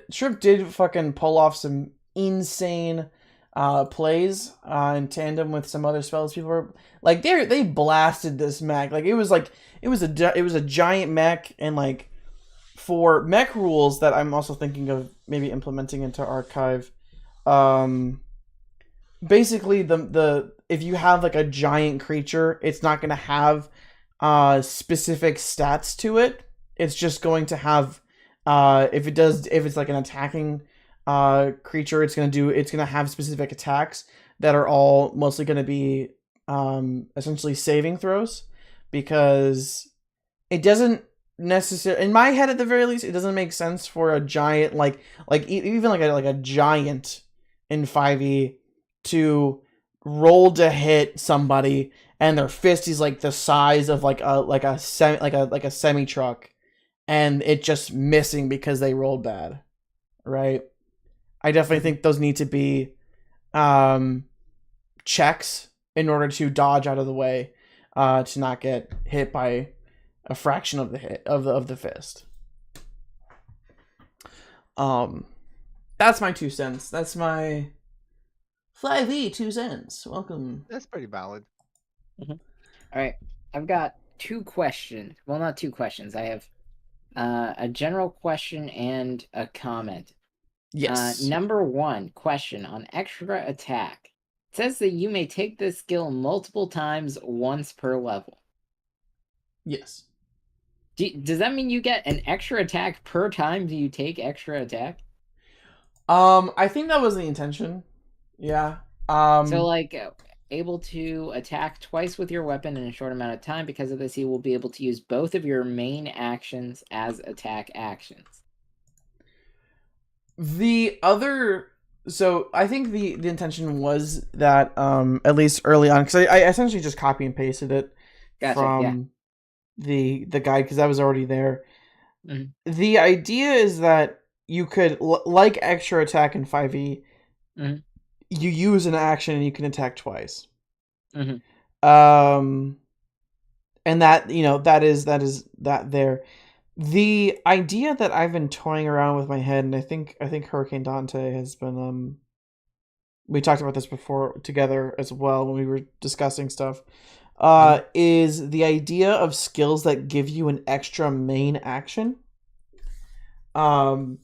Shrimp did fucking pull off some insane plays in tandem with some other spells. People were like they blasted this mech. Like it was a giant mech, and like for mech rules that I'm also thinking of maybe implementing into Archive. Basically the if you have like a giant creature, it's not going to have specific stats to it. It's just going to have if it's like an attacking creature, it's going to have specific attacks that are all mostly going to be essentially saving throws, because it doesn't necessarily, in my head at the very least, it doesn't make sense for a giant even like a giant in 5e to roll to hit somebody and their fist is like the size of like a semi truck, and it just missing because they rolled bad, right? I definitely think those need to be checks in order to dodge out of the way, to not get hit by a fraction of the hit of the fist. That's my 2 cents. That's my 5e 2 cents. Welcome. That's pretty valid. All right, I've got 2 questions. Well, not 2 questions. I have a general question and a comment. Yes. Number 1 question on extra attack. It says that you may take this skill multiple times once per level. Yes. Does that mean you get an extra attack per time you take extra attack? I think that was the intention. Yeah. So, like, able to attack twice with your weapon in a short amount of time. Because of this, you will be able to use both of your main actions as attack actions. So I think the intention was that at least early on, because I essentially just copy and pasted it from the guide, because I was already there. Mm-hmm. The idea is that you could like extra attack in 5e. Mm-hmm. You use an action and you can attack twice. Mm-hmm. And that, that is that there. The idea that I've been toying around with my head, and I think Hurricane Dante has been we talked about this before together as well when we were discussing stuff, is the idea of skills that give you an extra main action. So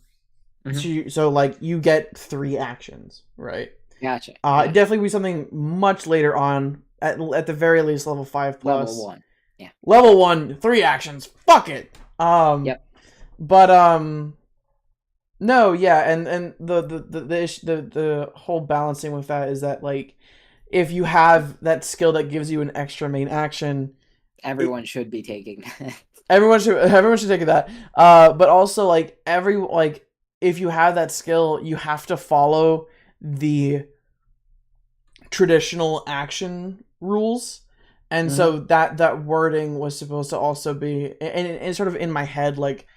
like you get 3 actions, right? Gotcha. It'd definitely be something much later on, at the very least level 5 plus. Level 1. Yeah. Level 1, 3 actions. Fuck it. Yep. But no, yeah, and the whole balancing with that is that, like, if you have that skill that gives you an extra main action, everyone should be taking that. Everyone should take that. But also, like, if you have that skill, you have to follow the traditional action rules. And so that wording was supposed to also be, and sort of in my head, like,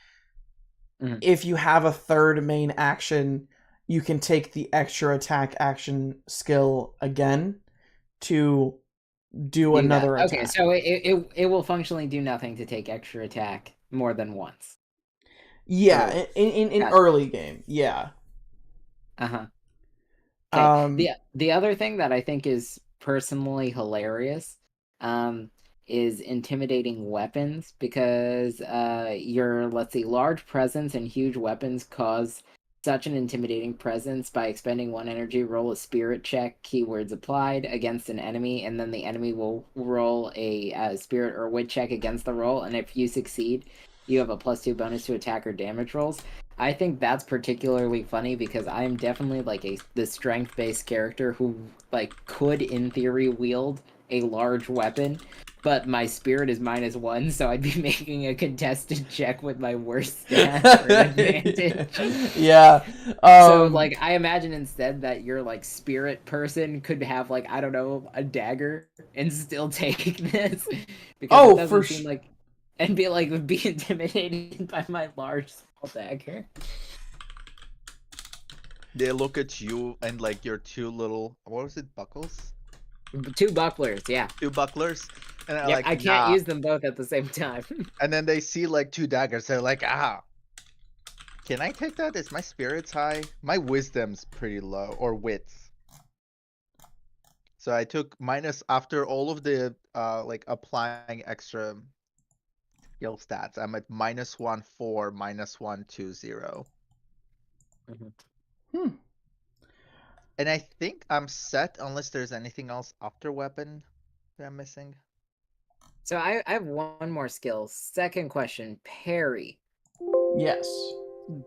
if you have a third main action, you can take the extra attack action skill again to do another attack. Okay, so it will functionally do nothing to take extra attack more than once. Yeah, in early game, yeah. Okay. The other thing that I think is personally hilarious is intimidating weapons, because your, let's see, large presence and huge weapons cause such an intimidating presence. By expending 1 energy, roll a spirit check, keywords applied, against an enemy, and then the enemy will roll a spirit or wit check against the roll, and if you succeed, you have a +2 bonus to attack or damage rolls. I think that's particularly funny because I am definitely like the strength-based character who, like, could in theory wield a large weapon, but my spirit is -1, so I'd be making a contested check with my worst stat for advantage. Yeah. So, like, I imagine instead that your, like, spirit person could have, like, I don't know, a dagger and still take this, because it doesn't seem like, and be intimidated by my large small dagger. They look at you and, like, your 2 little, what was it, buckles? 2 bucklers, yeah. 2 bucklers, and yeah, like, I can't use them both at the same time. And then they see, like, 2 daggers. They're like, can I take that? Is my spirits high? My wisdom's pretty low, or wits. So I took minus after all of the like applying extra skill stats. I'm at -1 4, -1 2 0. Mhm. Hmm. And I think I'm set unless there's anything else after weapon that I'm missing. So I have one more skill. Second question, parry. Yes.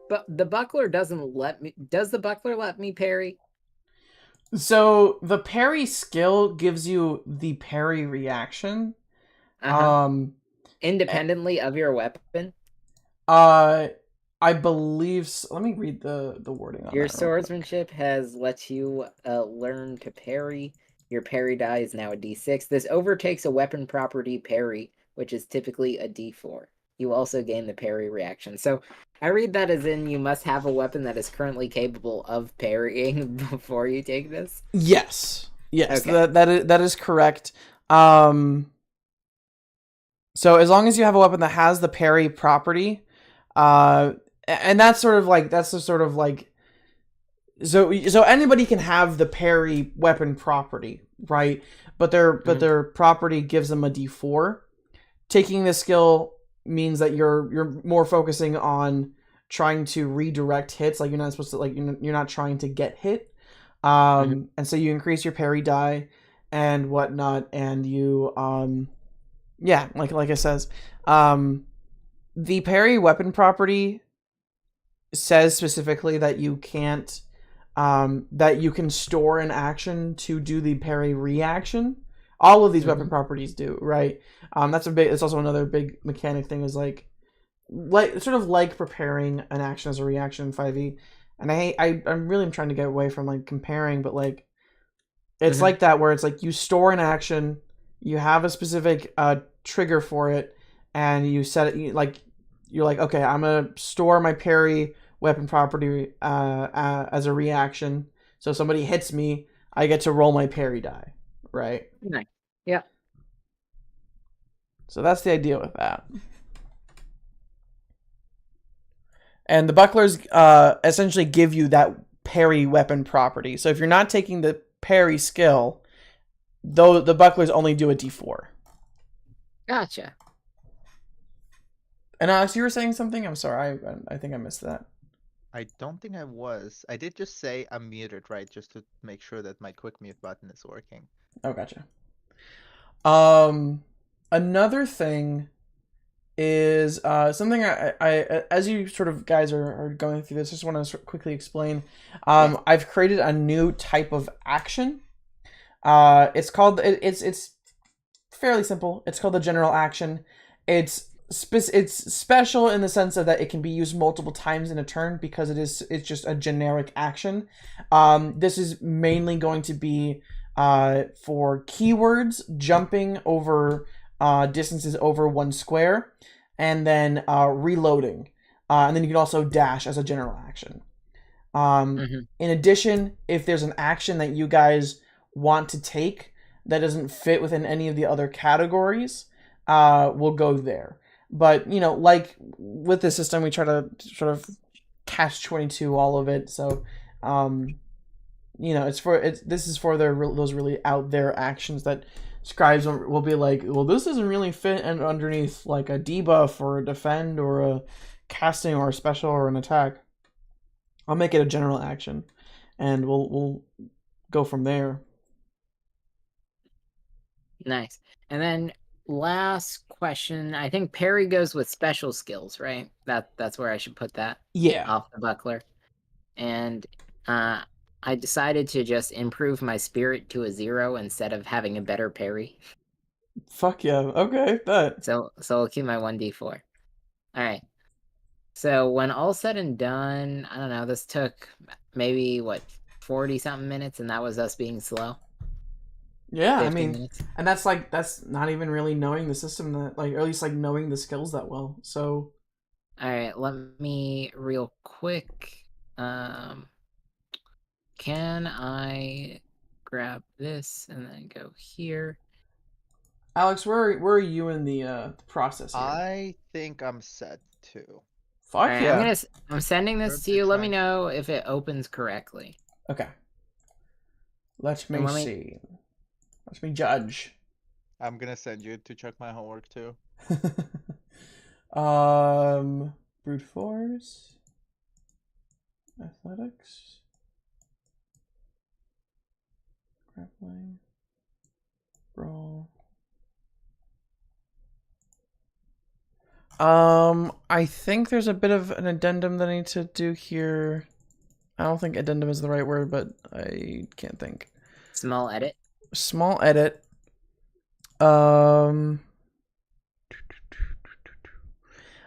But the buckler doesn't let me. Does the buckler let me parry? So the parry skill gives you the parry reaction. Uh-huh. Um, Independently of your weapon. uh, I believe. Let me read the wording on Your that real quick. swordsmanship has let you learn to parry. Your parry die is now a d6. This overtakes a weapon property parry, which is typically a d4. You also gain the parry reaction. So I read that as in you must have a weapon that is currently capable of parrying before you take this. Yes. Yes. Okay. That is correct. So as long as you have a weapon that has the parry property, and that's sort of like so anybody can have the parry weapon property, right? But their property gives them a D4. Taking this skill means that you're more focusing on trying to redirect hits. Like you're not supposed to you're not trying to get hit. And so you increase your parry die and whatnot, and you yeah, like it says, the parry weapon property says specifically that you can't that you can store an action to do the parry reaction. All of these weapon properties do, right? That's a big. It's also another big mechanic thing is like sort of like preparing an action as a reaction in 5e. And I'm really trying to get away from like comparing, but like it's like that where it's like you store an action, you have a specific trigger for it, and you set it you're like, okay, I'm gonna store my parry weapon property as a reaction. So if somebody hits me, I get to roll my parry die, right? Nice. Yeah. So that's the idea with that. And the bucklers essentially give you that parry weapon property. So if you're not taking the parry skill, though the bucklers only do a d4. Gotcha. And Alex, you were saying something? I'm sorry, I think I missed that. I don't think I was. I did just say I'm muted, right? Just to make sure that my quick mute button is working. Oh, gotcha. Another thing is something I as you sort of guys are going through this, I just want to quickly explain. I've created a new type of action. It's called it's fairly simple. It's called the general action. It's special in the sense of that it can be used multiple times in a turn because it's just a generic action. This is mainly going to be for keywords, jumping over distances over 1 square, and then reloading. And then you can also dash as a general action. In addition, if there's an action that you guys want to take that doesn't fit within any of the other categories, we'll go there. But, you know, like with this system, we try to sort of catch-22 all of it. So, you know, this is for those really out there actions that scribes will be like, well, this doesn't really fit underneath like a debuff or a defend or a casting or a special or an attack. I'll make it a general action, and we'll go from there. Nice. And then last question. I think parry goes with special skills, right? That's where I should put that. Yeah. Off the buckler. And I decided to just improve my spirit to a 0 instead of having a better parry. Fuck yeah. Okay, that. So I'll keep my 1d4. Alright. So when all said and done, I don't know, this took maybe 40 something minutes, and that was us being slow. Yeah, I 50 mean, minutes. and that's not even really knowing the system that or at least like knowing the skills that well. So Alright, let me real quick. Can I grab this and then go here? Alex, where are you in the process here? I think I'm set too. Fuck Alright, yeah. I'm sending this to you. Let me know if it opens correctly. Okay. Let me see. Watch me judge. I'm gonna send you to check my homework too. Brute force, athletics, grappling, brawl. I think there's a bit of an addendum that I need to do here. I don't think addendum is the right word, but I can't think. Small edit. Small edit.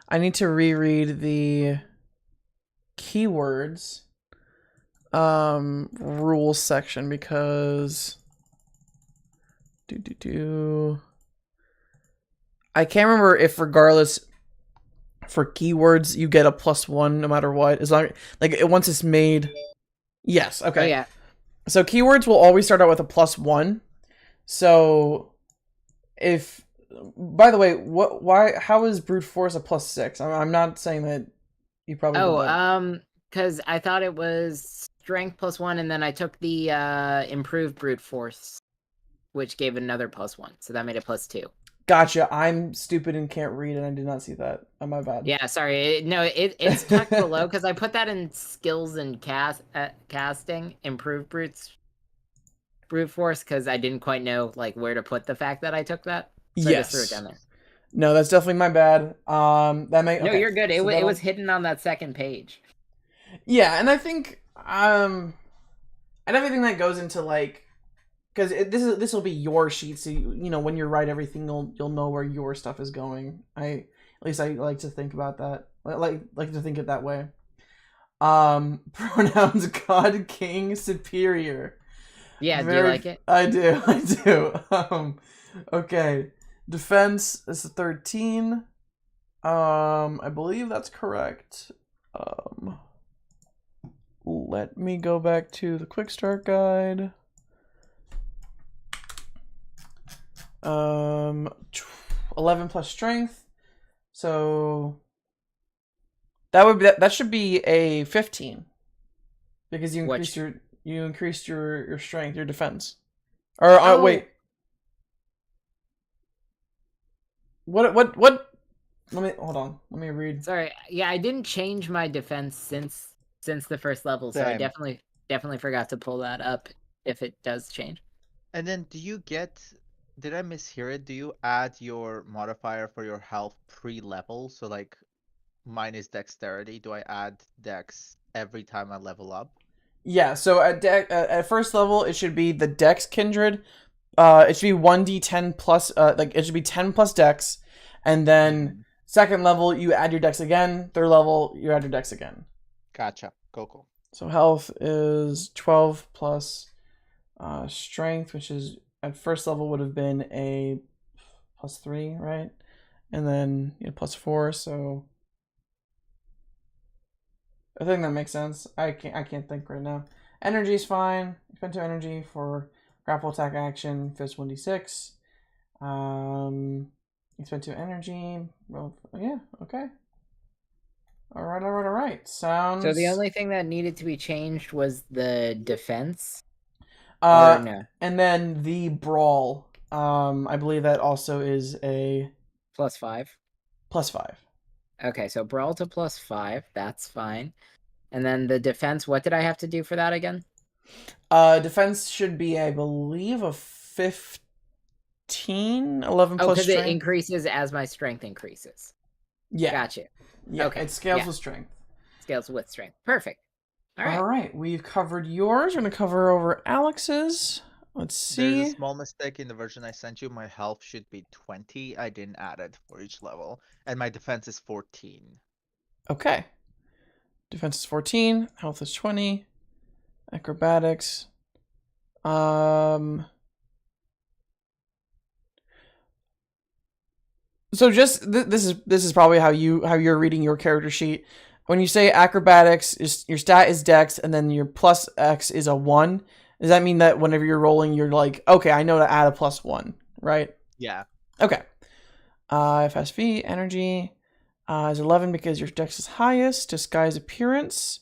I need to reread the keywords rules section because I can't remember if regardless for keywords you get a +1 no matter what, as long like once it's made. Yes, okay. Oh yeah. So keywords will always start out with a +1. So if, by the way, how is brute force a +6? I'm not saying that you probably did that. Because I thought it was strength +1, and then I took the improved brute force, which gave another +1, so that made it +2. Gotcha. I'm stupid and can't read, and I did not see that. Oh, my bad. Yeah, sorry. It's tucked below because I put that in skills and casting, improved brute force, because I didn't quite know like where to put the fact that I took that. So Yes. I just threw it down there. No, that's definitely my bad. No, Okay. you're good. It So was hidden on that second page. Yeah, and I think and everything that goes into like, because this will be your sheet, so you know when you write everything, you'll know where your stuff is going. At least I like to think about that. Like to think it that way. Pronouns: God, King, Superior. Yeah, do you like it? I do. I do. Okay. Defense is a 13. I believe that's correct. Let me go back to the quick start guide. 11 plus strength. So that should be a 15. Because you increased your strength, your defense. Or wait. What let me hold on. Let me read. Sorry. Yeah, I didn't change my defense since the first level, so I Same. definitely forgot to pull that up if it does change. And then do you get, did I mishear it? Do you add your modifier for your health pre-level? So like mine is dexterity. Do I add dex every time I level up? Yeah, so at first level it should be the dex kindred. It should be 1d10 plus like it should be 10 plus dex, and then second level you add your dex again, third level you add your dex again. Gotcha. Cool. So health is 12 plus strength, which is at first level would have been a +3, right? And then +4, so I think that makes sense. I can't think right now. Energy is fine. Spend 2 energy for grapple attack action, fist 1d6. You spend 2 energy. Well, yeah, okay. All right. Sounds. So the only thing that needed to be changed was the defense. No. And then the brawl. I believe that also is a +5. +5. Okay, so brawl to +5. That's fine. And then the defense. What did I have to do for that again? Defense should be, I believe, a 15, 11 plus strength. Because it increases as my strength increases. Yeah. Gotcha. Yeah, okay. It scales with strength. Scales with strength. Perfect. All right. We've covered yours. We're going to cover over Alex's. Let's see. There's a small mistake in the version I sent you. My health should be 20. I didn't add it for each level. And my defense is 14. Okay. Defense is 14. Health is 20. Acrobatics. So just this is probably how you're reading your character sheet. When you say acrobatics, your stat is dex, and then your plus X is a 1. Does that mean that whenever you're rolling, you're like, okay, I know to add a +1, right? Yeah. Okay. FSV energy is 11 because your dex is highest. Disguise appearance.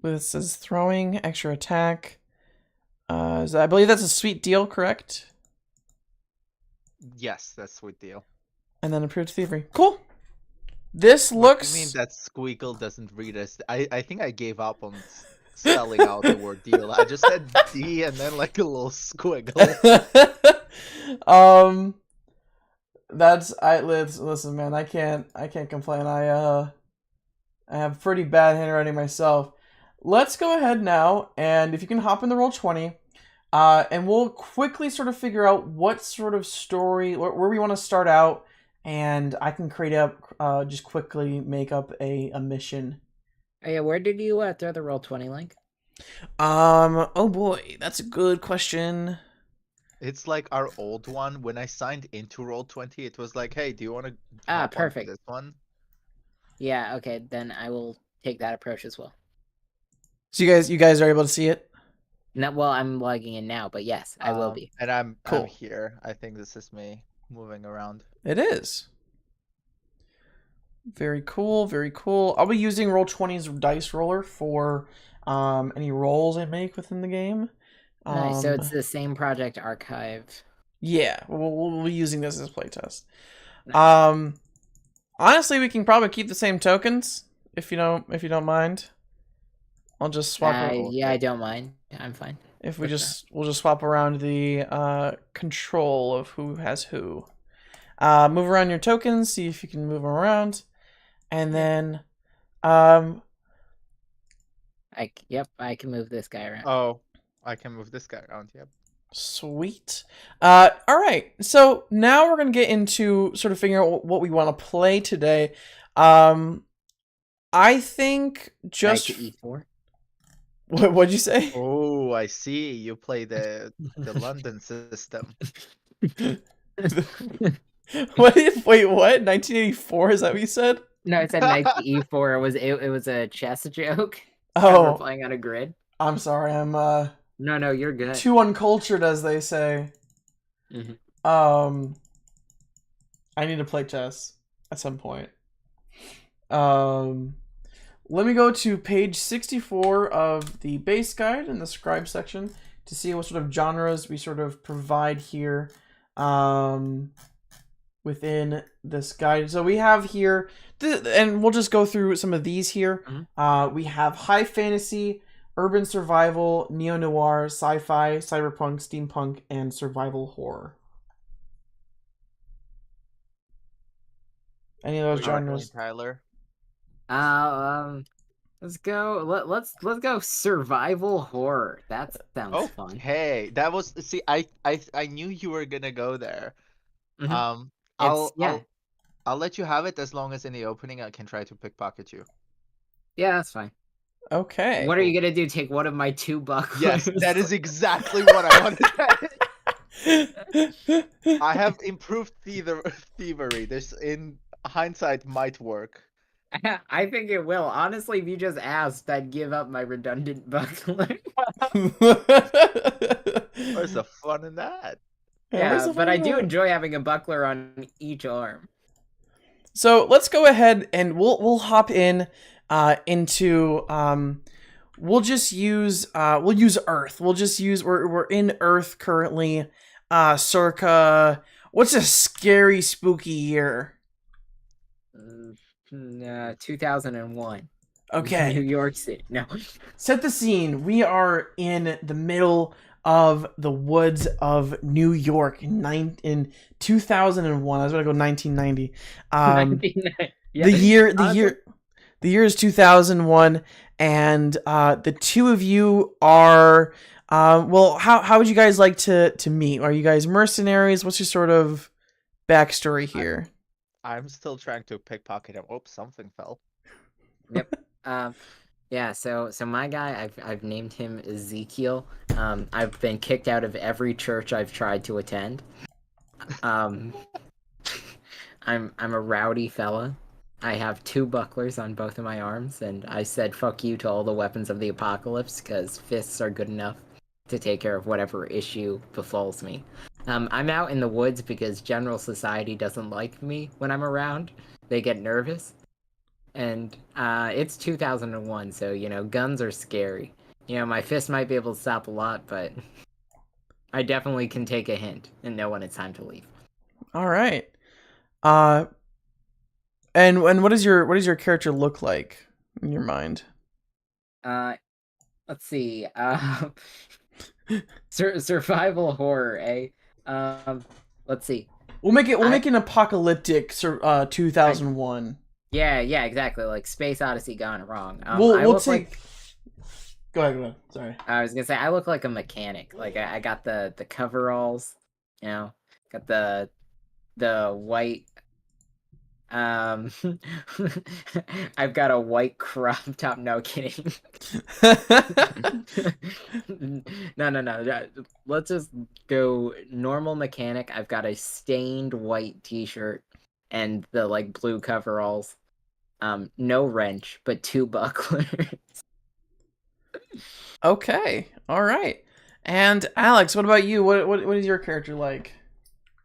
This says throwing, extra attack. I believe that's a sweet deal, correct? Yes, that's sweet deal. And then approved thievery. Cool. This What do you mean looks. that Squeakle doesn't read us? I think I gave up on spelling out the word deal. I just said D and then like a little squiggle. That's listen, man. I can't complain. I have pretty bad handwriting myself. Let's go ahead now, and if you can hop in the Roll20, and we'll quickly sort of figure out what sort of story, where we want to start out, and I can create up, just quickly make up a mission. Oh, yeah, where did you throw the Roll20 link? Oh boy, that's a good question. It's like our old one. When I signed into Roll20, it was like, "Hey, do you want to hop onto Perfect. this one?" Yeah, okay, then I will take that approach as well. So you guys are able to see it? No, well, I'm logging in now, but yes, I will be. And I'm Cool. here. I think this is me moving around. It is. Very cool, very cool. I'll be using Roll20's dice roller for any rolls I make within the game. Nice, so it's the same project archive. Yeah, we'll be using this as playtest. Nice. Honestly, we can probably keep the same tokens if you don't mind. I'll just swap. Yeah, I don't mind. I'm fine. If we'll just swap around the control of who has who. Move around your tokens, see if you can move them around, and then Yep, I can move this guy around. Oh, I can move this guy around. Yep. Sweet. All right. So now we're gonna get into sort of figuring out what we want to play today. I think just Knight to E4. What'd you say? Oh, I see. You play the London system. Wait, what? 1984? Is that what you said? No, it said knight to E4. It was a chess joke. Oh, We're playing on a grid. I'm sorry. I'm No, you're good. too uncultured, as they say. Mm-hmm. I need to play chess at some point. Let me go to page 64 of the base guide in the scribe section to see what sort of genres we sort of provide here within this guide. So we have here, and we'll just go through some of these here. Mm-hmm. We have high fantasy, urban survival, neo-noir, sci-fi, cyberpunk, steampunk, and survival horror. Any of those genres? Tyler. Let's go. Let's go survival horror. That sounds fun. Hey, that was I knew you were gonna go there. Mm-hmm. I'll let you have it as long as in the opening I can try to pickpocket you. Yeah, that's fine. Okay. What are you gonna do? Take one of my 2 bucklers? Yes, that is exactly what I wanted to say. I have improved thievery. This, in hindsight, might work. I think it will. Honestly, if you just asked, I'd give up my redundant buckler. Where's the fun in that? Yeah, but I do enjoy having a buckler on each arm. So let's go ahead and we'll hop in into we'll use Earth. We're in Earth currently, circa, what's a scary spooky year? 2001. Okay. New York City. No. Set the scene. We are in the middle of the woods of New York in 2001. I was gonna go 1990. Yeah, the year is 2001, and the two of you are well. How would you guys like to meet? Are you guys mercenaries? What's your sort of backstory here? I'm still trying to pickpocket him. Oops, something fell. Yep. Yeah, so my guy, I've named him Ezekiel. I've been kicked out of every church I've tried to attend. I'm a rowdy fella. I have 2 bucklers on both of my arms, and I said fuck you to all the weapons of the apocalypse, because fists are good enough to take care of whatever issue befalls me. I'm out in the woods because general society doesn't like me when I'm around. They get nervous. And it's 2001, so, guns are scary. My fist might be able to stop a lot, but I definitely can take a hint and know when it's time to leave. All right. Uh, and what does your character look like in your mind? Let's see. Survival horror, eh? Let's see. We'll make I, an apocalyptic 2001. yeah, exactly. Like Space Odyssey gone wrong. I We'll look take. like Go ahead. Sorry. I was gonna say I look like a mechanic. Like I got the coveralls, got the white. Um, I've got a white crop top. No kidding. No. Let's just go normal mechanic. I've got a stained white t-shirt and the like blue coveralls. No wrench, but 2 bucklers. Okay. All right. And Alex, what about you? What is your character like?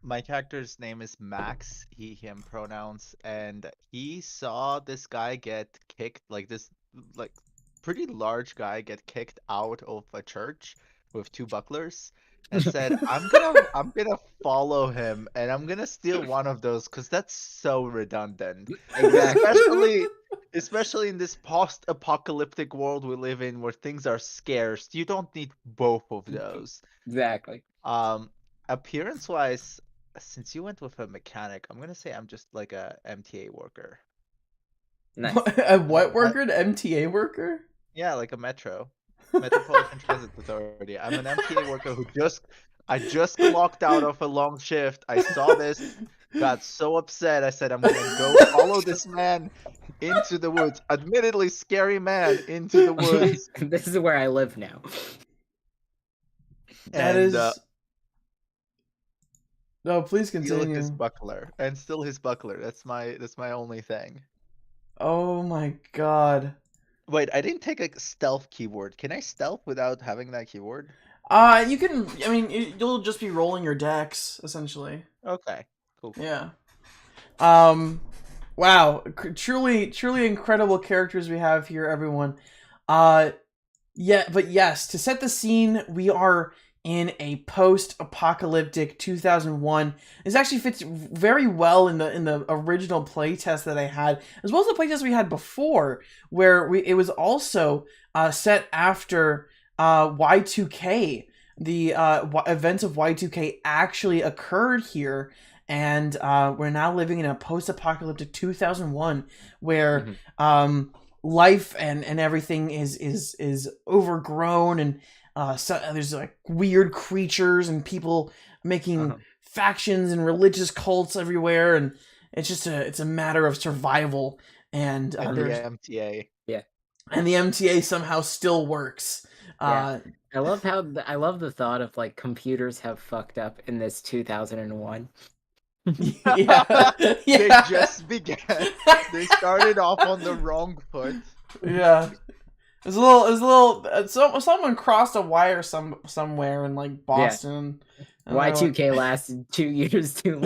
My character's name is Max, he, him pronouns, and he saw this guy get kicked, like this, like, pretty large guy get kicked out of a church with 2 bucklers, and said, I'm gonna follow him, and I'm gonna steal one of those, because that's so redundant. Exactly. Especially in this post-apocalyptic world we live in where things are scarce, you don't need both of those. Exactly. Um, Appearance-wise, since you went with a mechanic, I'm gonna say I'm just like a MTA worker. Nice. A what worker? An MTA worker? Yeah, like a Metropolitan Transit Authority. I'm an MTA worker I just clocked out of a long shift. I saw this, got so upset. I said I'm gonna go follow this man into the woods. Admittedly, scary man into the woods. This is where I live now. That And is. No, please steal continue. his buckler and steal his buckler. That's my only thing. Oh my god. Wait, I didn't take a stealth keyword. Can I stealth without having that keyword? You can. I mean, you'll just be rolling your decks essentially. Okay, cool. Yeah. Wow. Truly incredible characters we have here, everyone. Yeah, but yes, to set the scene, we are in a post-apocalyptic 2001. This actually fits very well in the original playtest that I had, as well as the playtest we had before, where it was also set after Y2K. The events of Y2K actually occurred here, and we're now living in a post-apocalyptic 2001 where life and everything is overgrown, and so there's like weird creatures and people making factions and religious cults everywhere, and it's a matter of survival, and And the MTA. Yeah. And the MTA somehow still works. Yeah. I love the thought of like computers have fucked up in this 2001. Yeah. They just began. They started off on the wrong foot. Yeah. It was a little. Someone crossed a wire somewhere in like Boston. Yeah. Y2K lasted 2 years too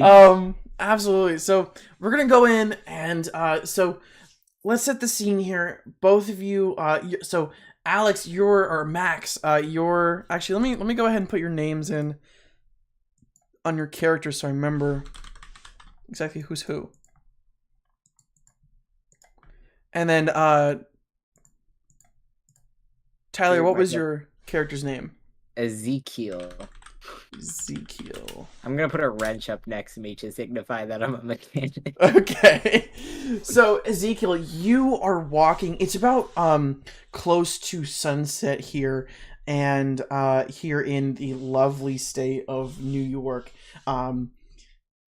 long. Absolutely. So we're gonna go in and so let's set the scene here. Both of you. So Alex, or Max, you're actually. Let me go ahead and put your names in on your character so I remember exactly who's who. And then, Tyler, what was your character's name? Ezekiel. I'm gonna put a wrench up next to me to signify that I'm a mechanic. Okay. So, Ezekiel, you are walking. It's about close to sunset here, and here in the lovely state of New York.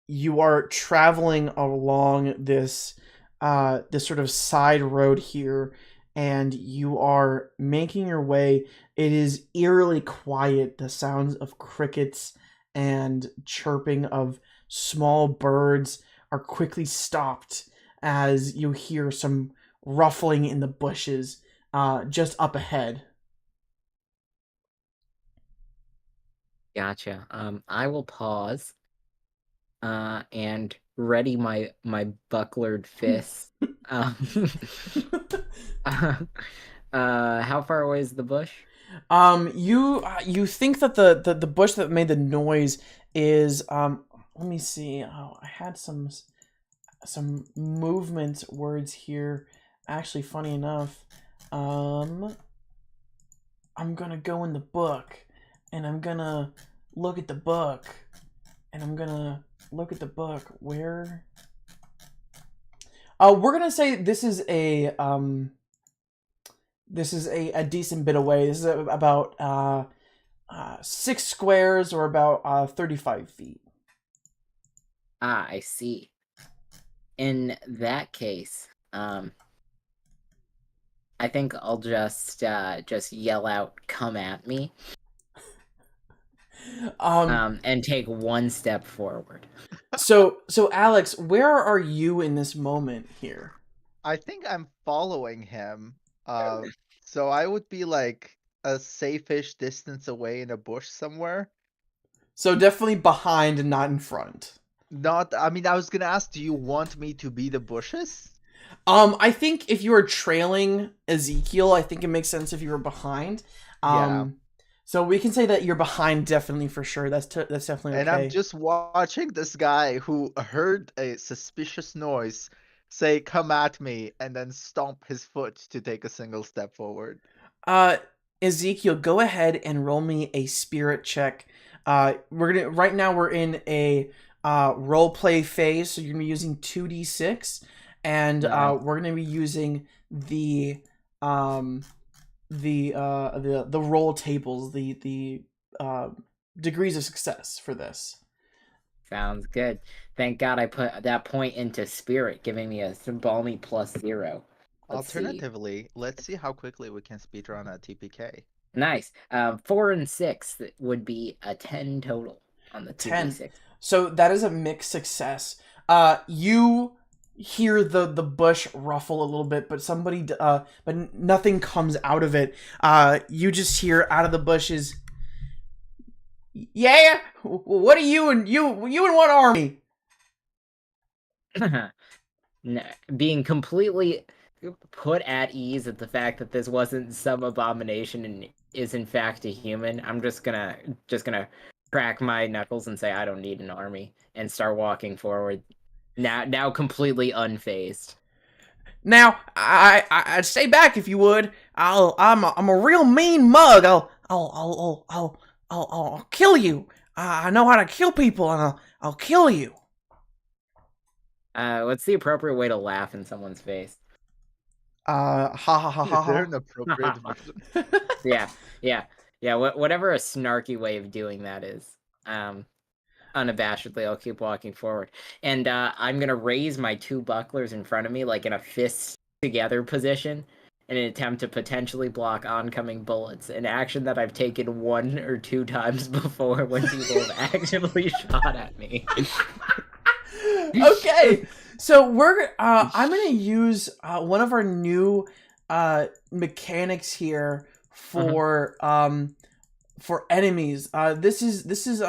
You are traveling along this sort of side road here, and you are making your way. It is eerily quiet. The sounds of crickets and chirping of small birds are quickly stopped as you hear some ruffling in the bushes just up ahead. Gotcha. I will pause. and ready my bucklered fist. Um, how far away is the bush? You think that the bush that made the noise is let me see. Oh, I had some movement words here. Actually, funny enough, I'm gonna go in the book, and I'm gonna look at the book, and I'm gonna look at the book. Where? We're gonna say this is a decent bit away. This is about 6 squares or about 35 feet. Ah, I see. In that case, I think I'll just yell out, "Come at me," and take one step forward. So Alex, where are you in this moment here? I think I'm following him. So I would be like a safe-ish distance away in a bush somewhere. So definitely behind and not in front. I mean, I was gonna ask, do you want me to be the bushes? I think if you were trailing Ezekiel, I think it makes sense if you were behind. Yeah. So we can say that you're behind, definitely for sure. That's definitely okay. And I'm just watching this guy who heard a suspicious noise say, "Come at me," and then stomp his foot to take a single step forward. Ezekiel, go ahead and roll me a spirit check. Right now we're in a role play phase, so you're gonna be using 2d6, and Nice. we're gonna be using the roll tables, the degrees of success for this. Sounds good. Thank God I put that point into spirit, giving me a balmy +0. Let's see. Alternatively, let's see how quickly we can speedrun a TPK. Nice. 4 and 6 would be a 10 total on the 10. 2d6. So that is a mixed success. You hear the bush ruffle a little bit, but but nothing comes out of it. You just hear out of the bushes, "Yeah, what are you and what army?" Being completely put at ease at the fact that this wasn't some abomination and is in fact a human, I'm just gonna crack my knuckles and say I don't need an army and start walking forward. Now completely unfazed. Now, I'd stay back if you would. I'm a real mean mug. I'll kill you. I know how to kill people, and I'll kill you. What's the appropriate way to laugh in someone's face? Ha ha ha ha Is there ha. an appropriate version? Yeah. Whatever a snarky way of doing that is. Unabashedly, I'll keep walking forward, and I'm gonna raise my 2 bucklers in front of me, like in a fist together position, in an attempt to potentially block oncoming bullets. An action that I've taken 1 or 2 times before when people have actually shot at me. Okay, so I'm gonna use one of our new mechanics here for enemies. This is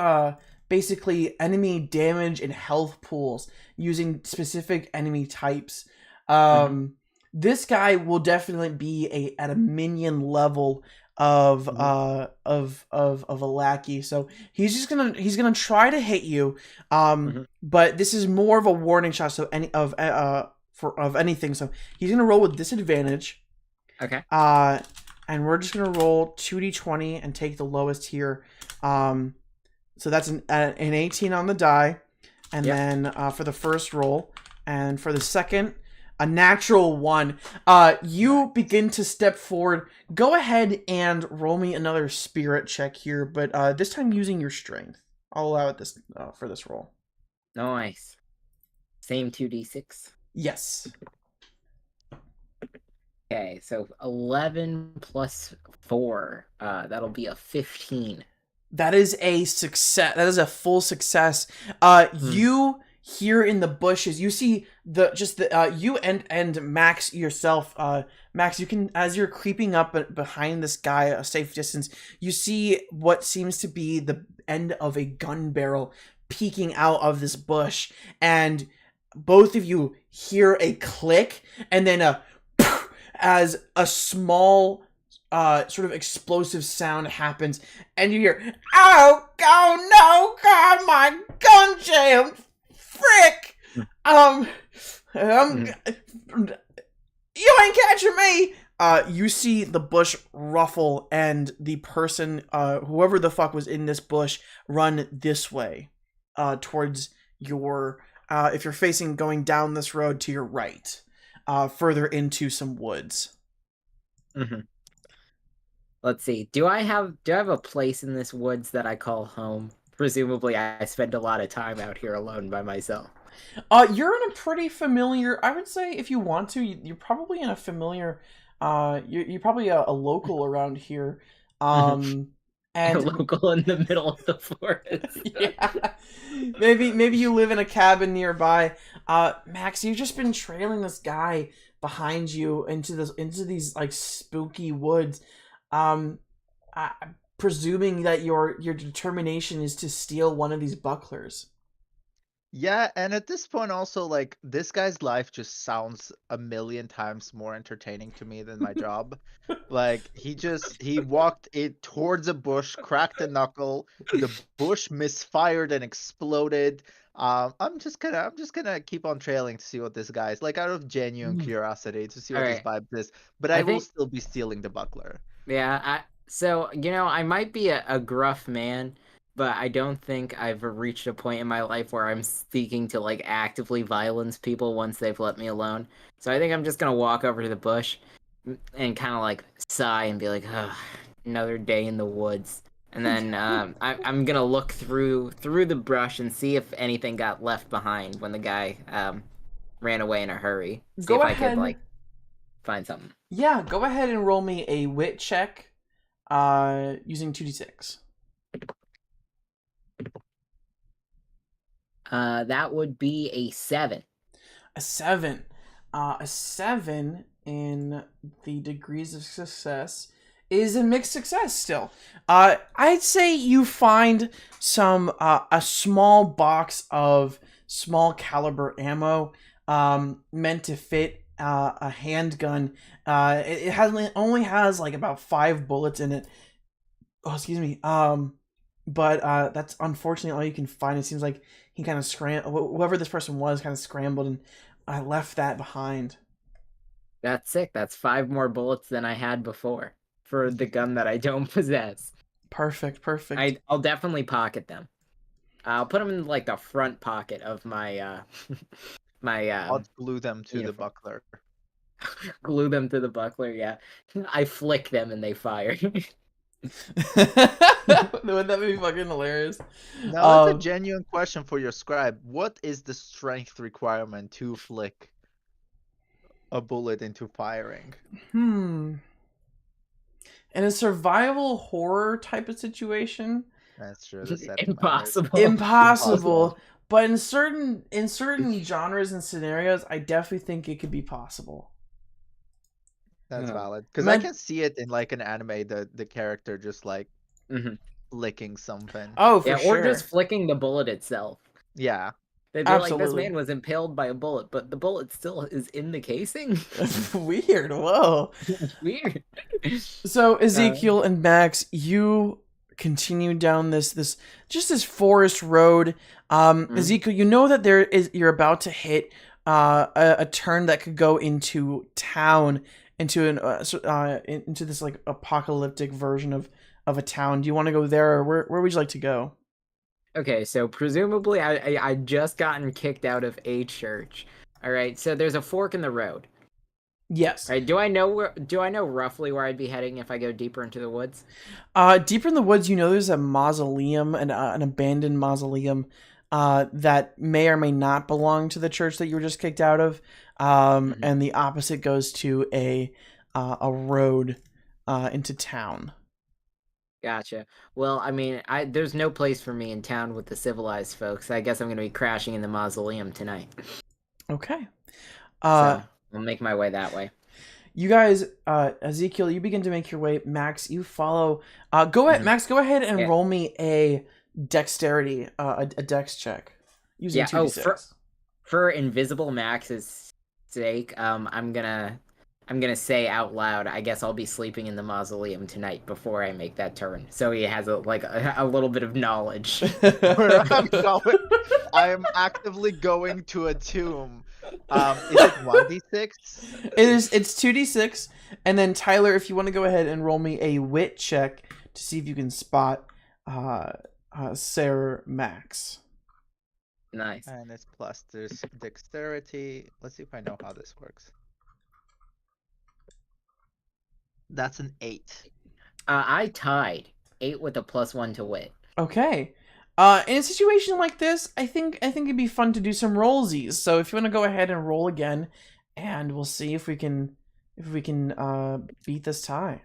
basically enemy damage and health pools using specific enemy types. This guy will definitely be at a minion level of a lackey, so he's gonna try to hit you, but this is more of a warning shot, so of anything, so he's gonna roll with disadvantage. Okay. And we're just gonna roll 2d20 and take the lowest here. So that's an 18 on the die, and then for the first roll, and for the second, a natural 1. You begin to step forward. Go ahead and roll me another spirit check here, but this time using your strength. I'll allow it this for this roll. Nice. Same 2d6. Yes. Okay, so 11 plus 4. That'll be a 15. That is a success. That is a full success. You here in the bushes, you see you and Max yourself. Max, you can, as you're creeping up behind this guy a safe distance, you see what seems to be the end of a gun barrel peeking out of this bush, and both of you hear a click and then a as a small sort of explosive sound happens, and you hear, oh no, God, my gun jammed, frick, you ain't catching me. You see the bush ruffle, and the person, whoever the fuck was in this bush, run this way, towards your, if you're facing going down this road to your right, further into some woods. Mm-hmm. Let's see. Do I have a place in this woods that I call home? Presumably, I spend a lot of time out here alone by myself. You're in a pretty familiar. I would say, if you want to, you're probably in a familiar. You're probably a local around here. And a local in the middle of the forest. Yeah, maybe you live in a cabin nearby. Max, you've just been trailing this guy behind you into these like spooky woods. Presuming that your determination is to steal one of these bucklers. Yeah, and at this point also, like, this guy's life just sounds a million times more entertaining to me than my job. Like, he walked it towards a bush, cracked a knuckle, the bush misfired and exploded. I'm just gonna keep on trailing to see what this guy's like, out of genuine curiosity, to see what his vibe is. But I will still be stealing the buckler. Yeah, so, I might be a gruff man, but I don't think I've reached a point in my life where I'm seeking to, like, actively violence people once they've let me alone. So I think I'm just gonna walk over to the bush and kind of, like, sigh and be like, oh, another day in the woods. And then I'm gonna look through the brush and see if anything got left behind when the guy ran away in a hurry. See if I could, like, find something. Yeah, go ahead and roll me a wit check using 2d6. That would be a 7. A 7. A 7 in the degrees of success is a mixed success still. I'd say you find some a small box of small caliber ammo meant to fit a handgun. It only has like about 5 bullets in it. Oh, excuse me. But that's unfortunately all you can find. It seems like he kind of whoever this person was kind of scrambled and I left that behind. That's sick. That's 5 more bullets than I had before for the gun that I don't possess. Perfect. I'll definitely pocket them. I'll put them in like the front pocket of my I'll glue them to the buckler. Glue them to the buckler, yeah. I flick them and they fire. Wouldn't that be fucking hilarious? Now, that's a genuine question for your scribe. What is the strength requirement to flick a bullet into firing? In a survival horror type of situation, that's true. The impossible. But in certain genres and scenarios, I definitely think it could be possible. That's valid, because I can see it in like an anime, the character just like flicking something. Oh, for sure. Or just flicking the bullet itself. Yeah. They'd be like, this man was impaled by a bullet, but the bullet still is in the casing. Weird. Whoa. Weird. So Ezekiel and Max, you continue down this forest road. Ezekiel, you know that you're about to hit a turn that could go into town, into this like apocalyptic version of a town. Do you want to go there, or where would you like to go? Okay, so presumably I just gotten kicked out of a church. All right, so there's a fork in the road. Yes. All right, do I know roughly where I'd be heading if I go deeper into the woods? Deeper in the woods, you know, there's a mausoleum, an abandoned mausoleum that may or may not belong to the church that you were just kicked out of. And the opposite goes to a road into town. Gotcha. Well, I mean, there's no place for me in town with the civilized folks. I guess I'm going to be crashing in the mausoleum tonight. Okay. So I'll make my way that way. You guys, Ezekiel, you begin to make your way. Max, you follow. Go ahead, Max. Go ahead and roll me a dexterity, a dex check using Yeah. 2d6. For Invisible Max's sake, I'm gonna say out loud. I guess I'll be sleeping in the mausoleum tonight before I make that turn, so he has a little bit of knowledge. Where I'm going, I am actively going to a tomb. Is it 1d6? It's 2d6, and then Tyler, if you want to go ahead and roll me a wit check to see if you can spot Sarah Max. Nice. And it's plus there's dexterity. Let's see if I know how this works. That's an 8. I tied 8 with a +1 to wit. Okay. In a situation like this, I think it'd be fun to do some rollsies. So if you want to go ahead and roll again, and we'll see if we can beat this tie.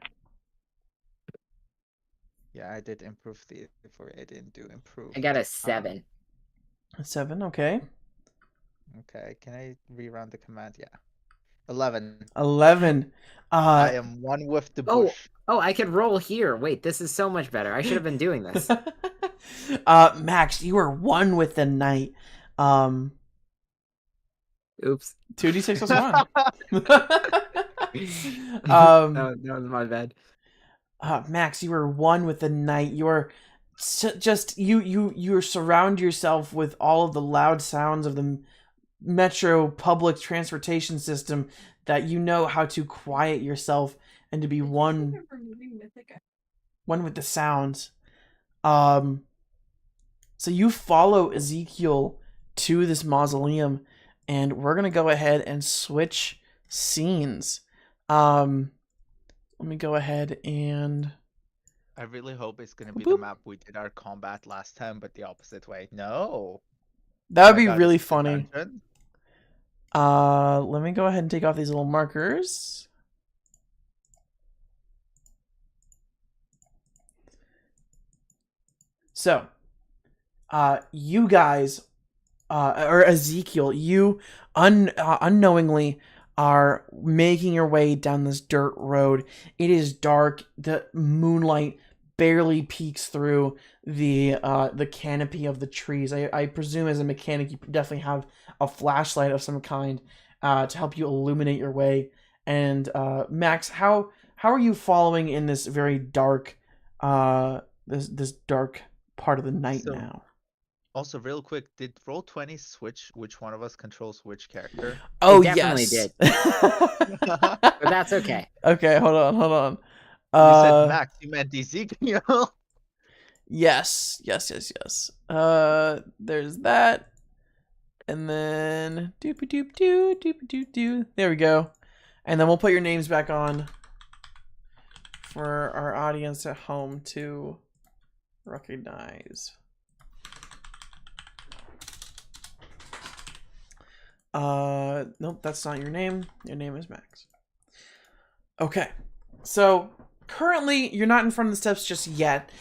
Yeah, I did improve before I didn't do improve. I got a 7. A 7, okay. Okay, can I rerun the command? Yeah. 11. 11. I am one with the bush. Oh, I could roll here. Wait, this is so much better. I should have been doing this. Max, you are 1 with the night. Oops. 2d6 plus 1. That was my bad. Max, you are 1 with the night. You are just you surround yourself with all of the loud sounds of the metro public transportation system that you know how to quiet yourself and to be one with the sounds. So you follow Ezekiel to this mausoleum, and we're gonna go ahead and switch scenes. Let me go ahead and I really hope it's gonna be Boop. the map we did our combat last time, but the opposite way. No. that would Oh my be God, really is it the funny. dungeon? Let me go ahead and take off these little markers. So, you guys, or Ezekiel, you unknowingly are making your way down this dirt road. It is dark. The moonlight barely peeks through the canopy of the trees. I presume as a mechanic you definitely have a flashlight of some kind to help you illuminate your way. And Max, how are you following in this very dark this dark part of the night So- now? Also, real quick, did Roll20 switch which one of us controls which character? Oh, definitely yes. did. You But that's okay. Okay, hold on. said Max, you meant Ezekiel. Yes. There's that. And then doop. There we go. And then we'll put your names back on for our audience at home to recognize. Nope, that's not your name. Your name is Max. Okay. So currently you're not in front of the steps just yet.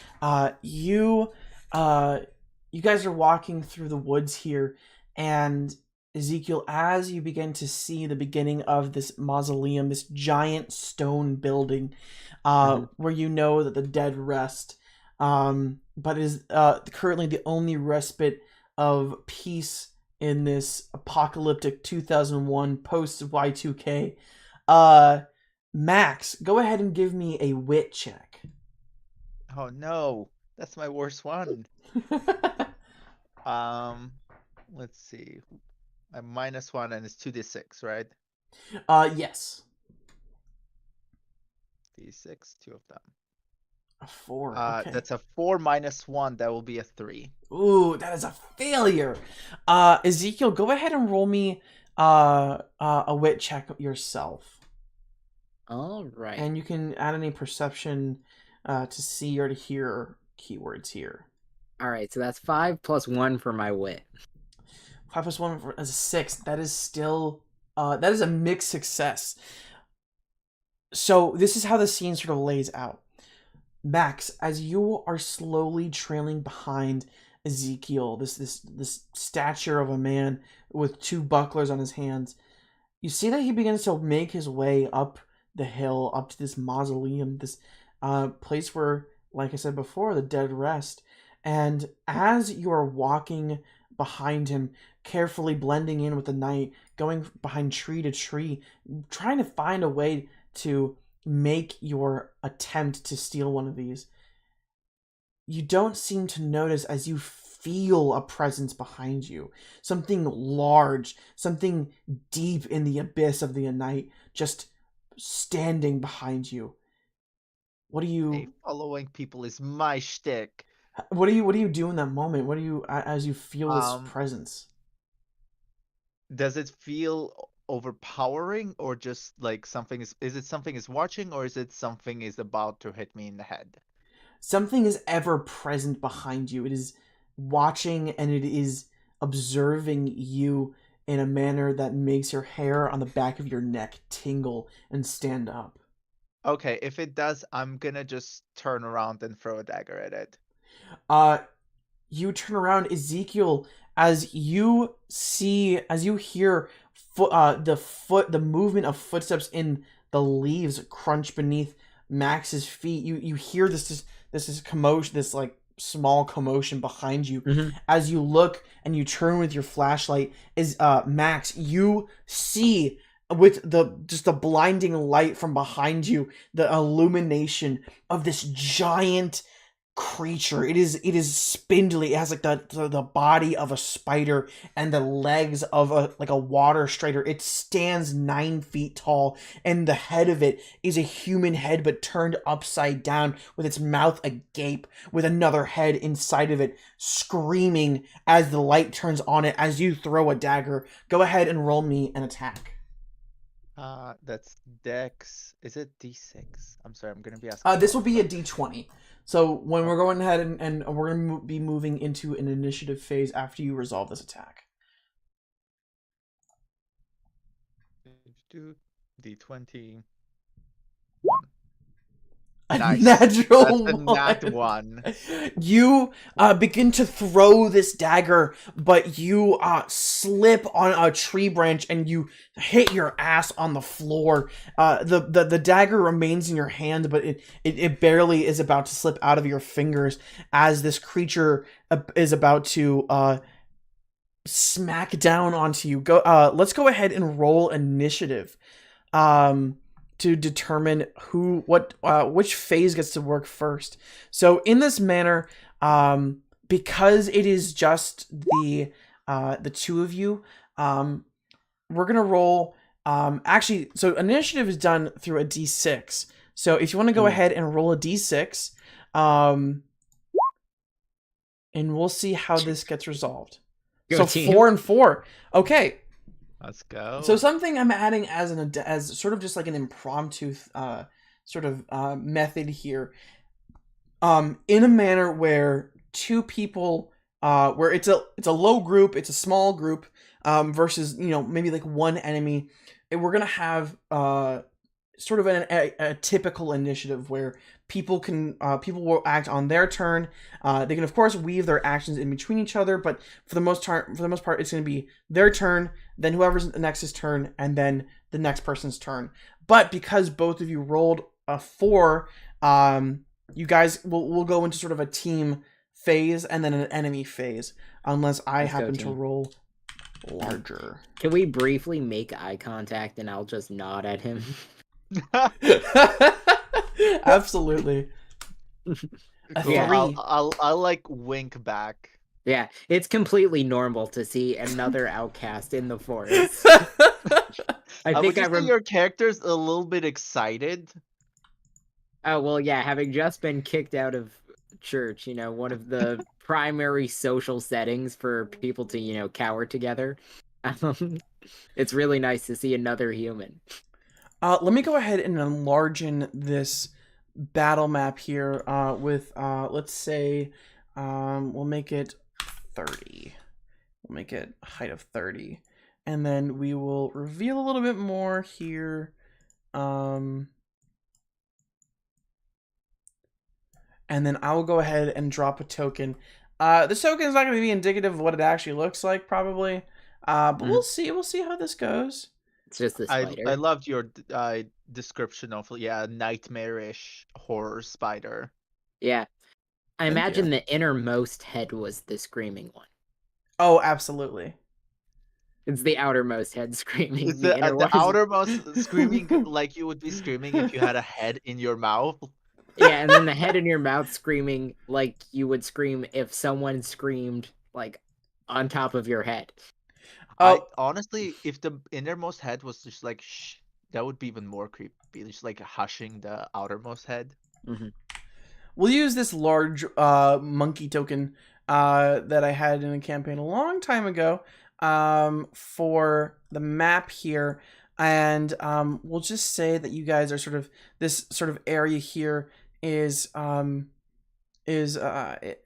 You guys are walking through the woods here, and Ezekiel, as you begin to see the beginning of this mausoleum, this giant stone building, where you know that the dead rest, but is currently the only respite of peace in this apocalyptic 2001 post Y2K. Max, go ahead and give me a wit check. Oh no, that's my worst one. Let's see. I'm -1 and it's 2d6, right? Yes. D6, 2 of them. A 4. Okay. That's a 4 -1. That will be a 3. Ooh, that is a failure. Ezekiel, go ahead and roll me a wit check yourself. All right. And you can add any perception to see or to hear keywords here. All right, so that's 5 + 1 for my wit. 5 + 1 is a 6. That is still that is a mixed success. So this is how the scene sort of lays out. Max, as you are slowly trailing behind Ezekiel, this stature of a man with 2 bucklers on his hands, you see that he begins to make his way up the hill, up to this mausoleum, this place where, like I said before, the dead rest. And as you are walking behind him, carefully blending in with the night, going behind tree to tree, trying to find a way to make your attempt to steal one of these, you don't seem to notice as you feel a presence behind you. Something large, something deep in the abyss of the night, just standing behind you. What do you Hey, following people is my shtick. what do you do in that moment? What do you as you feel this presence? Does it feel overpowering, or just like something is it something is watching, or is it something is about to hit me in the head? Something is ever present behind you. It is watching and it is observing you in a manner that makes your hair on the back of your neck tingle and stand up. Okay, if it does, I'm gonna just turn around and throw a dagger at it. You turn around, Ezekiel, as you hear the movement of footsteps in the leaves crunch beneath Max's feet. You hear this commotion, this like small commotion behind you. Mhm. As you look and you turn with your flashlight, is Max, you see with the blinding light from behind you, the illumination of this giant creature. It is spindly. It has like the body of a spider and the legs of a water strider. It stands 9 feet tall, and the head of it is a human head but turned upside down, with its mouth agape, with another head inside of it, screaming as the light turns on it. As you throw a dagger, go ahead and roll me an attack. That's Dex. Is it D6? I'm sorry, I'm gonna be asking. This will be a D20. So when we're going ahead and we're going to be moving into an initiative phase after you resolve this attack. D20. A Nice. natural That's a nat one. 1. You begin to throw this dagger, but you slip on a tree branch and you hit your ass on the floor. The dagger remains in your hand, but it barely is about to slip out of your fingers as this creature is about to smack down onto you. Let's go ahead and roll initiative. To determine which phase gets to work first. So in this manner, because it is just the two of you, we're gonna roll. Actually, so initiative is done through a D6. So if you want to go ahead and roll a D6, and we'll see how this gets resolved. Go so team. 4 and 4. Okay. Let's go. So something I'm adding as sort of just like an impromptu sort of method here, in a manner where two people, where it's a low group, it's a small group, versus maybe like one enemy. And we're gonna have sort of a typical initiative where people will act on their turn. They can of course weave their actions in between each other, but for the most part, it's going to be their turn, then whoever's next's turn, and then the next person's turn. But because both of you rolled a 4, you guys will go into sort of a team phase and then an enemy phase, unless I happen to roll larger. Can we briefly make eye contact and I'll just nod at him? Absolutely. A Cool. 3. I'll like wink back. Yeah, it's completely normal to see another outcast in the forest. I think would you say your character's a little bit excited? Oh, well, yeah, having just been kicked out of church, one of the primary social settings for people to, cower together. It's really nice to see another human. Let me go ahead and enlarge this battle map here with, let's say, we'll make it 30. We'll make it a height of 30. And then we will reveal a little bit more here. And then I will go ahead and drop a token. This token is not going to be indicative of what it actually looks like, probably. But we'll see. We'll see how this goes. It's just the spider. I loved your description of nightmarish horror spider. Yeah. I Thank imagine you. the innermost head was the screaming one. Oh, absolutely. It's the outermost head screaming. It's The inner the one is outermost screaming like you would be screaming if you had a head in your mouth. yeah, and then the head in your mouth screaming like you would scream if someone screamed like on top of your head. I Oh, honestly, if the innermost head was just like shh, that would be even more creepy. Just like hushing the outermost head. Mm-hmm. we'll use this large monkey token that I had in a campaign a long time ago for the map here. And we'll just say that you guys are sort of this sort of area here is a bit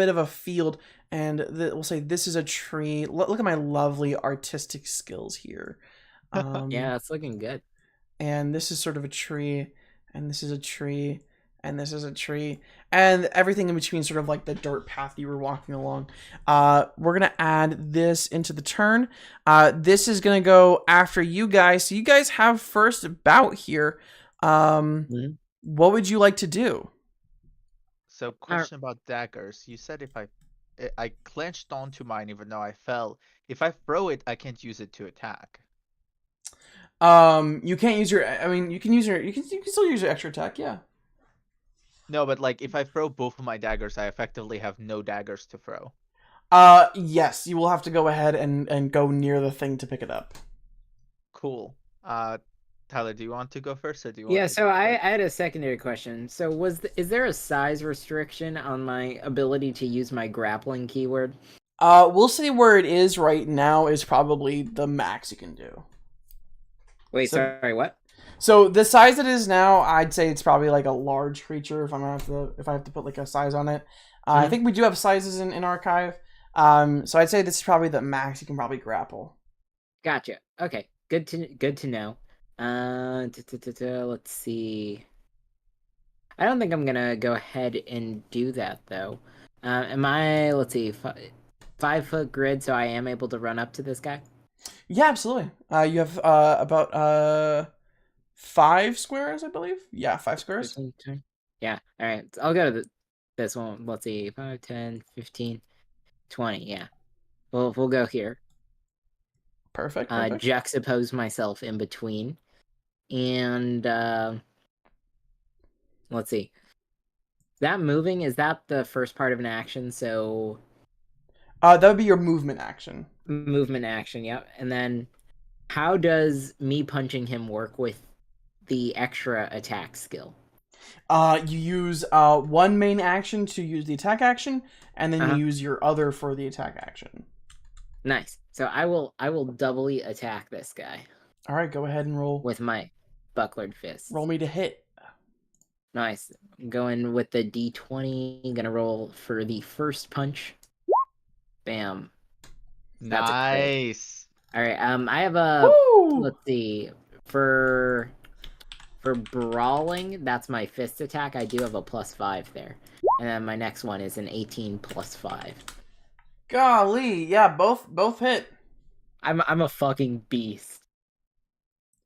of a field, and we'll say this is a tree. Look at my lovely artistic skills here. Yeah, it's looking good. And this is sort of a tree, and this is a tree, and this is a tree, and everything in between, sort of like the dirt path you were walking along. We're gonna add this into the turn. This is gonna go after you guys, so you guys have first bout here. Mhm. What would you like to do? So, question about daggers. You said if I clenched onto mine even though I fell. If I throw it, I can't use it to attack. You can't use your. I mean, you can use your. You can still use your extra attack. Yeah. No, but like if I throw both of my daggers, I effectively have no daggers to throw. Yes, you will have to go ahead and go near the thing to pick it up. Cool. Tyler, do you want to go first, or do you want Yeah, me to so go I first? had a secondary question. So is there a size restriction on my ability to use my grappling keyword? We'll say where it is right now is probably the max you can do. Wait, So, sorry, what? so the size it is now, I'd say it's probably like a large creature. If I have to put like a size on it, I Mhm. think we do have sizes in archive. So I'd say this is probably the max you can probably grapple. Gotcha. Okay, good to know. Let's see. I don't think I'm gonna go ahead and do that though. Am I? Let's see, 5 foot grid, so I am able to run up to this guy. Yeah, absolutely. You have about 5 squares, I believe. Yeah, 5 squares. 15, 20. Yeah. All right. I'll go to this one. Let's see, 5, 10, 15, 20. Yeah. We'll go here. Perfect. Perfect. Juxtapose myself in between, and let's see. That moving, is that the first part of an action? So That would be your movement action. movement action, yep. And then how does me punching him work with the extra attack skill? You use one main action to use the attack action, and then you Uh-huh. use your other for the attack action. Nice. So I will doubly attack this guy All right, go ahead and roll. with my bucklered Roll fists. me to hit. Nice. I'm going with the D20. Gonna roll for the first punch. Bam. That's a crit. Nice. All right. I have a. Woo! Let's see. For brawling, that's my fist attack. I do have a +5 there, and then my next one is an 18 +5. Golly, yeah, both hit. I'm a fucking beast.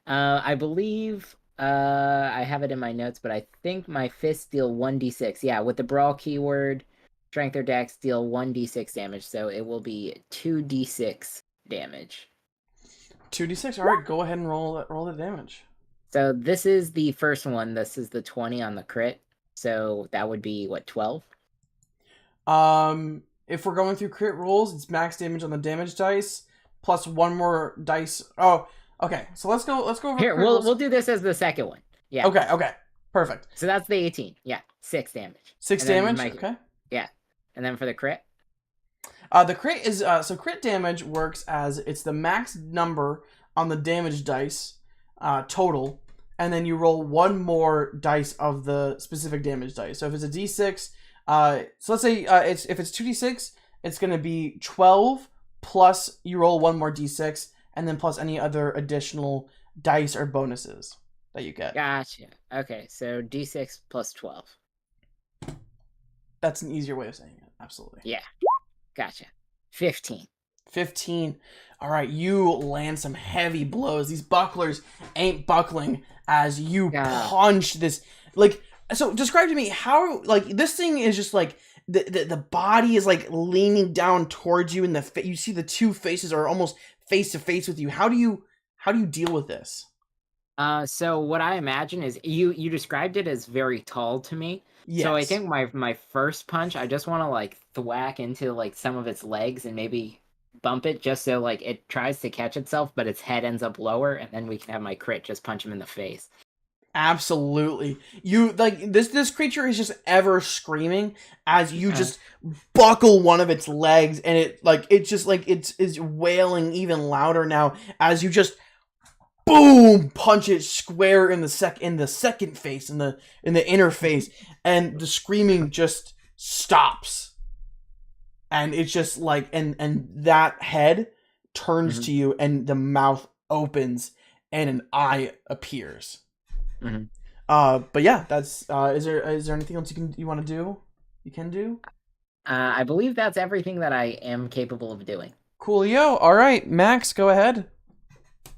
I believe I have it in my notes, but I think my fists deal 1d6. Yeah, with the brawl keyword, strength or dex deal 1d6 damage, so it will be 2d6 damage. 2d6. All right, go ahead and roll the damage. So this is the first one. This is the 20 on the crit. So that would be what, 12? If we're going through crit rolls, it's max damage on the damage dice plus one more dice. Oh, okay. So let's go over Here, crit rolls. we'll do this as the second one. Yeah. Okay. Perfect. So that's the 18. Yeah, 6 damage. 6 And then damage. Okay. Yeah. And then for the crit? The crit is so crit damage works as it's the max number on the damage dice total, and then you roll one more dice of the specific damage dice. So if it's a d6, so let's say if it's 2d6, it's going to be 12 plus you roll one more d6, and then plus any other additional dice or bonuses that you get. Gotcha. Okay, so d6 plus 12. That's an easier way of saying it. Absolutely. Yeah. Gotcha. 15. 15. All right, you land some heavy blows. These bucklers ain't buckling as you Yeah. punch this. Like, So describe to me how, like, this thing is just like the body is like leaning down towards you, and you see the two faces are almost face to face with you. How do you deal with this? So what I imagine is you described it as very tall to me. So I Yes. think my first punch, I just want to like thwack into like some of its legs and maybe bump it just so like it tries to catch itself, but its head ends up lower, and then we can have my crit just punch him in the face. Absolutely. You like this creature is just ever screaming as you Uh, just buckle one of its legs, and it's just like it's is wailing even louder now as you just boom punch it square in the second face, in the inner face, and the screaming just stops. And it's just like and that head turns mhm, to you, and the mouth opens and an eye appears. mhm. But yeah, that's is there anything else you want to do? You can do? I believe that's everything that I am capable of doing. Coolio. All right, Max, go ahead.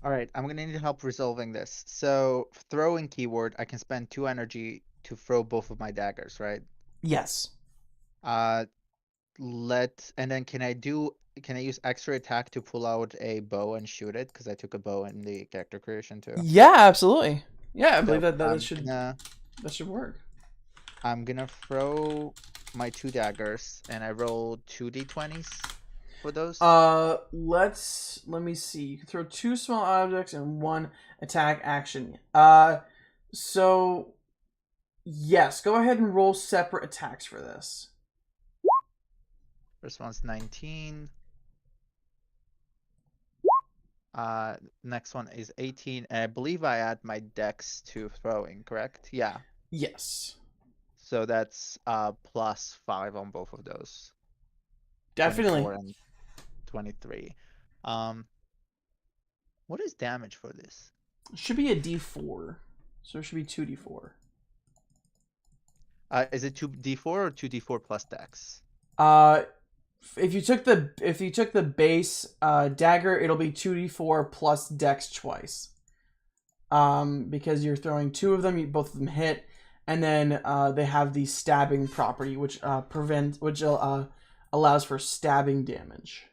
All right, I'm gonna need help resolving this. So throwing keyword, I can spend 2 energy to throw both of my daggers, right? Yes. Uh, and then can I use extra attack to pull out a bow and shoot it? Because I took a bow in the character creation too. Yeah, absolutely. Yeah, I believe Dope. that should work. I'm gonna throw my 2 daggers, and I roll 2d20s for those. Let me see. You can throw 2 small objects and 1 attack action. So yes, go ahead and roll separate attacks for this. First one's 19. Next one is 18, and I believe I add my dex to throwing, correct? Yeah. Yes, So that's +5 on both of those. definitely. 24 and 23. Um, what is damage for this? It should be a D4, so it should be 2D4. Is it 2d4 or 2d4 plus dex? If you took the base dagger, it'll be 2d4 plus dex twice. Because you're throwing 2 of them, both of them hit, and then they have the stabbing property, which allows for stabbing damage.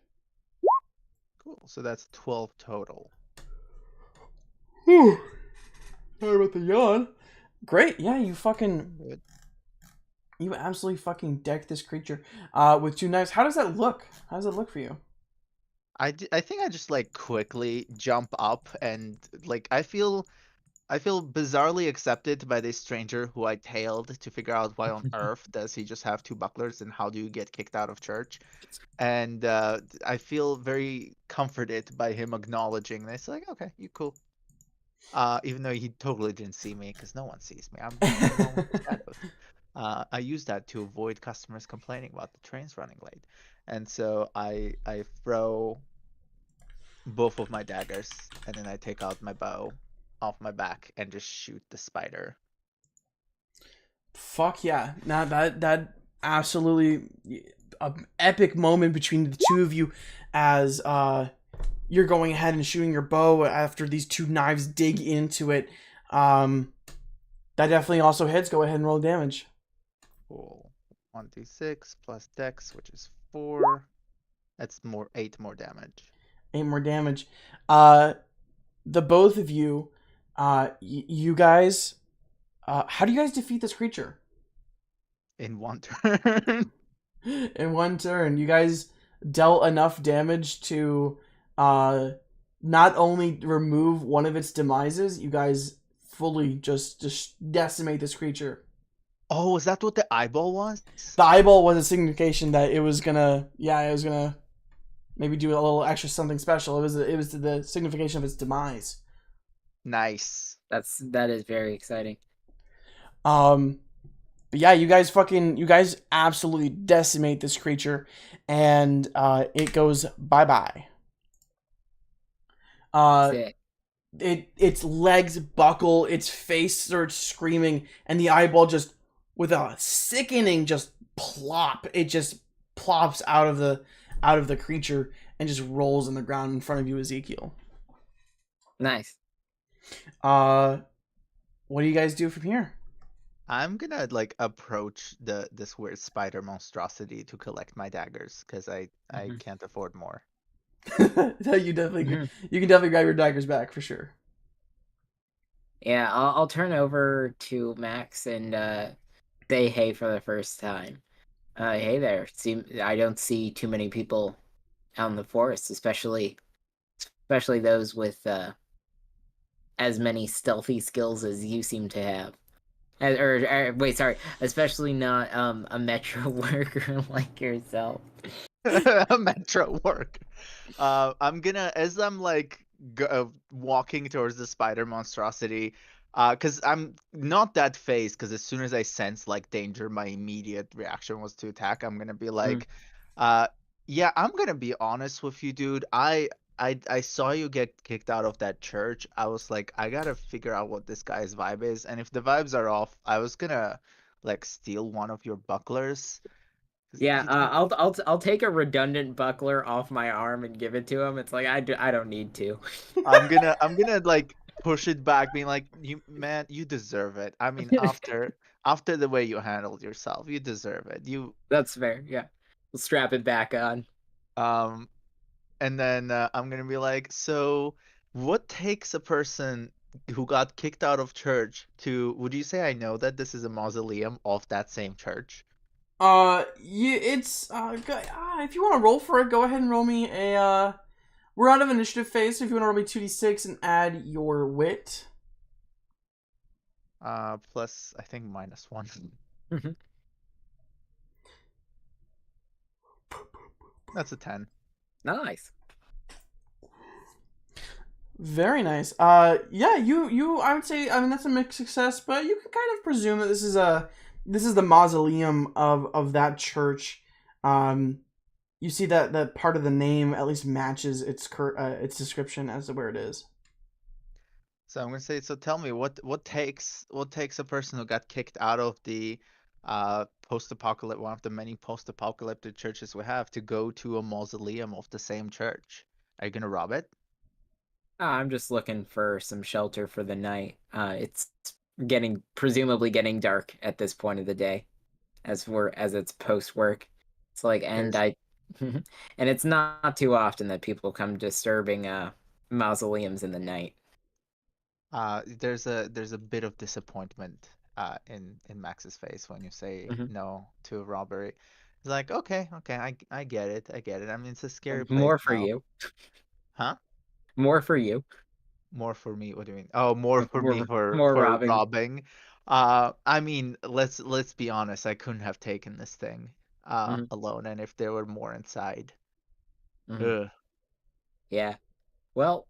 Cool. So that's 12 total. Whew. Sorry about the yawn. Great, yeah, you absolutely fucking deck this creature with 2 knives. How does that look? How does it look for you? I think I just like quickly jump up and like I feel bizarrely accepted by this stranger who I tailed to figure out why on earth does he just have 2 bucklers and how do you get kicked out of church. And I feel very comforted by him acknowledging this. Like, okay, you cool. Even though he totally didn't see me, because no one sees me. I'm known for shadows. I use that to avoid customers complaining about the trains running late. And so I throw both of my daggers, and then I take out my bow off my back and just shoot the spider. Fuck yeah! Now that absolutely an epic moment between the two of you as you're going ahead and shooting your bow after these 2 knives dig into it. That definitely also hits. Go ahead and roll damage. Cool. 1d6 plus dex, which is 4. That's 8 more damage. 8 more damage. The both of you, you guys, how do you guys defeat this creature? In one turn. In 1 turn, you guys dealt enough damage to not only remove one of its demises, you guys fully just decimate this creature. Oh, is that what the eyeball was? The eyeball was a signification that it was gonna maybe do a little extra something special. It was the signification of its demise. Nice. That is very exciting. But yeah, you guys absolutely decimate this creature, and it goes bye-bye. Sick. Its legs buckle, its face starts screaming, and the eyeball just with a sickening just plop, it just plops out of the creature and just rolls on the ground in front of you, Ezekiel. Nice. What do you guys do from here? I'm gonna like approach this weird spider monstrosity to collect my daggers because I Mhm. can't afford more. No, you Mhm. can definitely grab your daggers back for sure. Yeah, I'll turn over to Max and say hey for the first time. Hey there. I don't see too many people out in the forest, especially those with as many stealthy skills as you seem to have. Wait, sorry, especially not a metro worker like yourself. Metro work. I'm gonna as I'm like walking towards the spider monstrosity, because I'm not that phased. Because as soon as I sense like danger, my immediate reaction was to attack. I'm gonna be Mm. like, yeah, I'm gonna be honest with you, dude. I saw you get kicked out of that church. I was like, I gotta figure out what this guy's vibe is, and if the vibes are off, I was gonna like steal one of your bucklers. 'Cause Yeah, you I'll take a redundant buckler off my arm and give it to him. It's like I don't need to. I'm gonna like push it back, being like, you man, you deserve it. I mean, after the way you handled yourself, you deserve it. You That's fair. Yeah, we'll strap it back on. um and then I'm gonna be like, so what takes a person who got kicked out of church to, would you say I know that this is a mausoleum of that same church? Yeah, it's if you want to roll for it, go ahead and roll me a we're out of initiative phase, so if you want to roll me 2d6 and add your wit. Plus I think -1. That's a 10. Nice. Nice. Very nice. Yeah, you I would say, I mean, that's a mixed success, but you can kind of presume that this is the mausoleum of that church. You see that part of the name at least matches its description as to where it is. So I'm gonna say, so tell me what takes a person who got kicked out of the post-apocalyptic, one of the many post-apocalyptic churches we have, to go to a mausoleum of the same church. Are you gonna rob it? I'm just looking for some shelter for the night. It's presumably getting dark at this point of the day, as it's post work. It's like, and There's I, and it's not too often that people come disturbing mausoleums in the night. there's a bit of disappointment in Max's face when you say Mhm. no to a robbery. It's like, okay, I get it, I get it. I mean, it's a scary place More for now. you. Huh? More for you. More for me? What do you mean? Oh, more for me More for robbing. robbing. I mean, let's be honest. I couldn't have taken this thing Mhm, alone, and if there were more inside, mhm. ugh. Yeah. Well,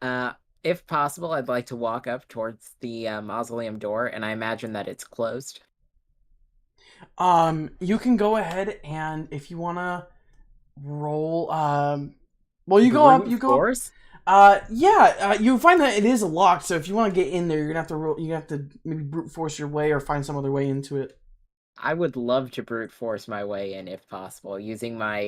uh, if possible, I'd like to walk up towards the mausoleum door, and I imagine that it's closed. You can go ahead and if you wanna roll, well, you go up, Brute force? yeah, you find that it is locked. So if you want to get in there, you're gonna have to roll. You have to maybe brute force your way or find some other way into it. I would love to brute force my way in if possible, using my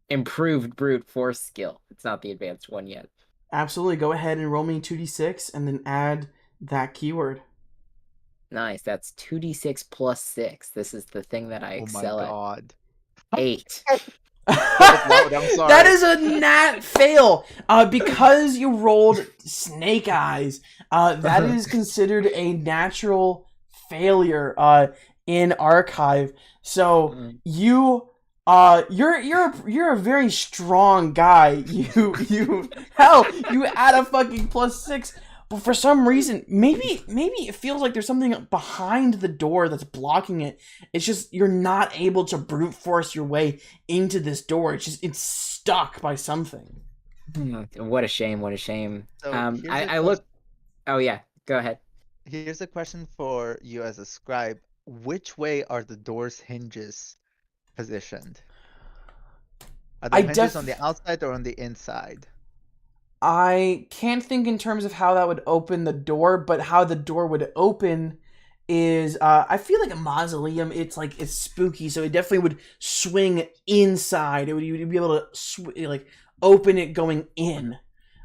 improved brute force skill. It's not the advanced one yet. Absolutely, go ahead and roll me 2d6 and then add that keyword. Nice. That's 2d6 plus 6. This is the thing that I Oh my excel at. God. 8. That was loud. I'm That sorry. is a nat fail. Because you rolled snake eyes. That is considered a natural failure. In archive. So Mm. you're a very strong guy. You add a fucking +6. But for some reason, maybe it feels like there's something behind the door that's blocking it. It's just you're not able to brute force your way into this door. It's stuck by something. What a shame. What a shame. So I look. Oh, yeah. Go ahead. here's a question for you as a scribe. Which way are the door's hinges positioned? Are I the hinges on def the outside or on the inside? I can't think in terms of how that would open the door, but how the door would open is I feel like a mausoleum. It's spooky, so it definitely would swing inside. You'd be able to like open it going in,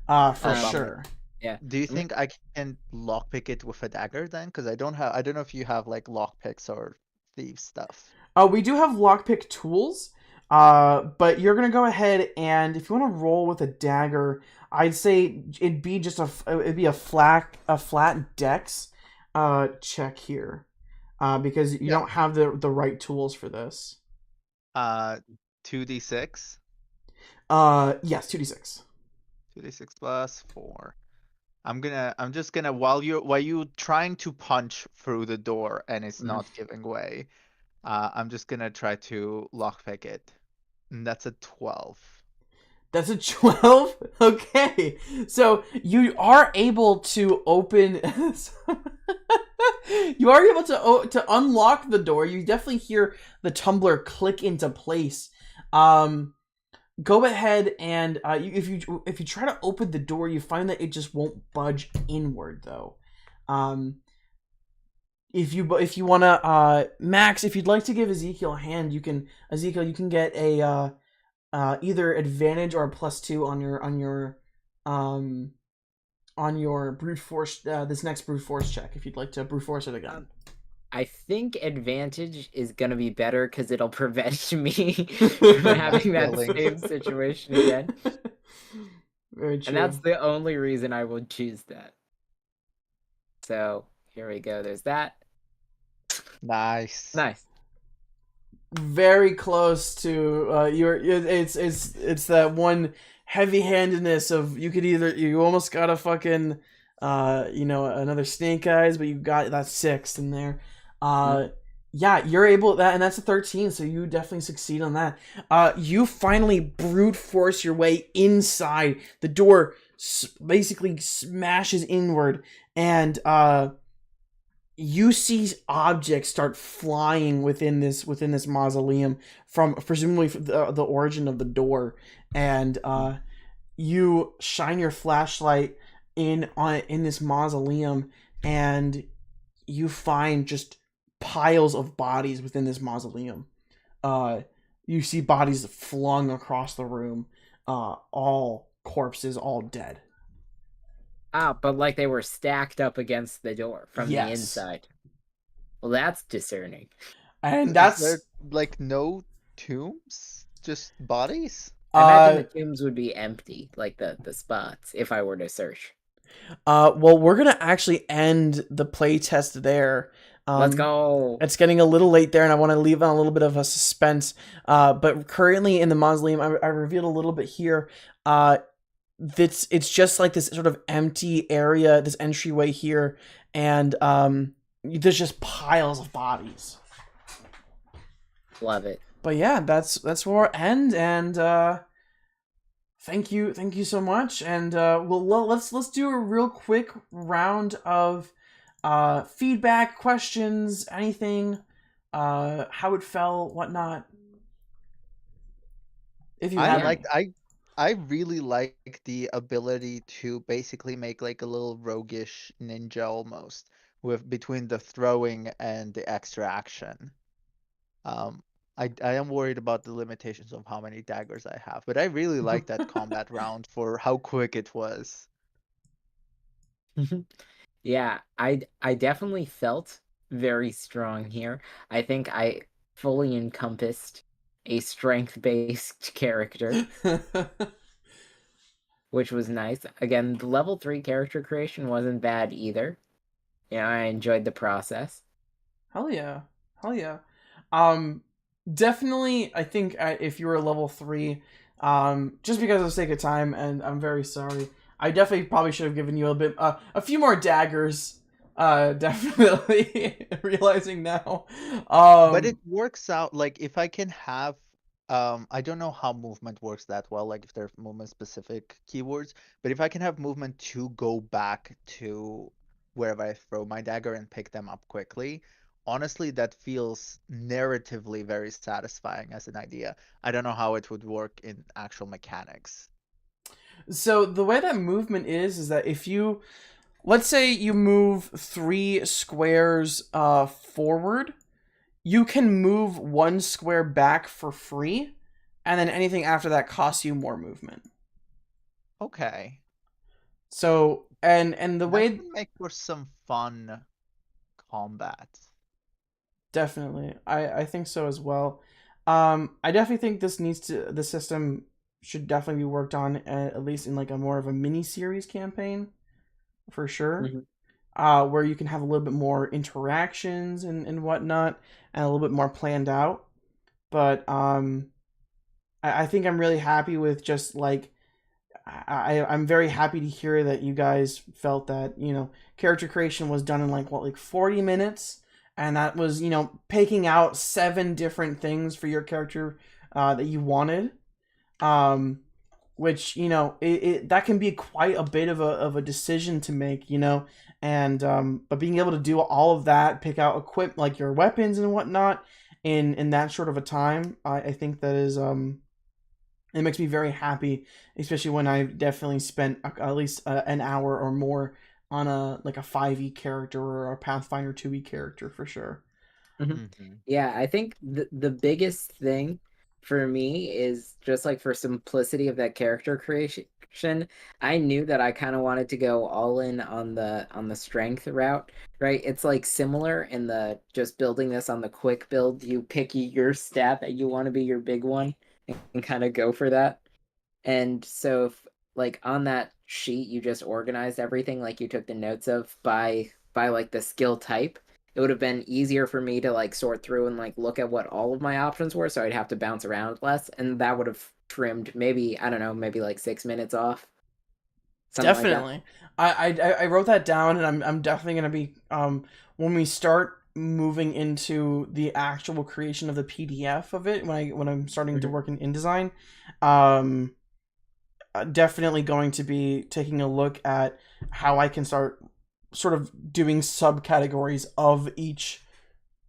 for Oh, Um, bummer. sure. Yeah. Do you think I can lockpick it with a dagger then? Because I don't know if you have like lockpicks or thief stuff. We do have lockpick tools, but you're gonna go ahead and if you want to roll with a dagger, I'd say it'd be a flat dex check here, because you Yeah. don't have the right tools for this. 2d6. Yes, 2d6. 2d6 plus 4. I'm just gonna while you trying to punch through the door and it's Mhm. not giving way, I'm just gonna try to lockpick it. And that's a 12. That's a 12? Okay. So you are able to open. You are able to unlock the door. You definitely hear the tumbler click into place. Go ahead and if you try to open the door, you find that it just won't budge inward though. If you wanna Max, if you'd like to give Ezekiel a hand, you can get a either advantage or a +2 on your brute force this next brute force check if you'd like to brute force it again. I think advantage is gonna be better because it'll prevent me from having that Killing. same situation again. Very true. And that's the only reason I would choose that. So here we go. There's that. Nice. Nice. Very close to it's that one heavy-handedness of you almost got a fucking another snake eyes, but you got that 6th in there. Yeah, you're able that, and that's a 13, so you definitely succeed on that. You finally brute force your way inside. The door basically smashes inward, and you see objects start flying within this mausoleum from presumably the origin of the door, and you shine your flashlight in this mausoleum, and you find just piles of bodies within this mausoleum. You see bodies flung across the room, all corpses, all dead. But like they were stacked up against the door from the Yes. inside. Well, that's discerning. And Is that's there like no tombs? Just bodies? I imagine the tombs would be empty, like the spots, if I were to search. Well, we're gonna actually end the play test there. Let's go. It's getting a little late there, and I want to leave on a little bit of a suspense. But currently in the mausoleum, I revealed a little bit here. It's just like this sort of empty area, this entryway here, and there's just piles of bodies. Love it. But yeah, that's where we'll end, and thank you so much, and let's do a real quick round of feedback, questions, anything, how it felt, whatnot. If you have I really like the ability to basically make like a little roguish ninja almost with between the throwing and the extra action. I am worried about the limitations of how many daggers I have, but I really like that combat round for how quick it was. Yeah, I definitely felt very strong here. I think I fully encompassed a strength-based character, which was nice. Again, the level 3 character creation wasn't bad either. Yeah, I enjoyed the process. Hell yeah. Definitely, I think if you were level 3, just because of the sake of time, and I'm very sorry, I definitely probably should have given you a few more daggers. Definitely realizing now. But it works out like if I can have I don't know how movement works that well, like if there's movement specific keywords, but if I can have movement to go back to wherever I throw my dagger and pick them up quickly, honestly that feels narratively very satisfying as an idea. I don't know how it would work in actual mechanics. So the way that movement is that if you, let's say you move 3 squares forward, you can move 1 square back for free, and then anything after that costs you more movement. Okay. So and the That way would make for some fun combat. definitely, I think so as well. I definitely think the system should definitely be worked on at least in like a more of a mini series campaign for sure. Mhm. Where you can have a little bit more interactions and whatnot, and a little bit more planned out. But I think I'm really happy with just like I'm very happy to hear that you guys felt that character creation was done in like 40 minutes, and that was picking out 7 different things for your character that you wanted. Um, which that can be quite a bit of a decision to make, and but being able to do all of that, pick out equip like your weapons and whatnot in that short of a time, I think that is it makes me very happy, especially when I've definitely spent at least an hour or more on a 5e character or a Pathfinder 2e character for sure. Mhm. Mm-hmm. Yeah, I think the biggest thing for me is just like for simplicity of that character creation. I knew that I kind of wanted to go all in on the strength route, right? It's like similar in the just building this on the quick build. You pick your stat that you want to be your big one and kind of go for that. And so if like on that sheet you just organized everything like you took the notes of by like the skill type, it would have been easier for me to like sort through and like look at what all of my options were so I'd have to bounce around less and that would have trimmed maybe I don't know, maybe like 6 minutes off. Something like that. Definitely. I wrote that down, and I'm definitely gonna be when we start moving into the actual creation of the PDF of it when I'm starting to Mhm. work in InDesign, um definitely going to be taking a look at how I can start sort of doing subcategories of each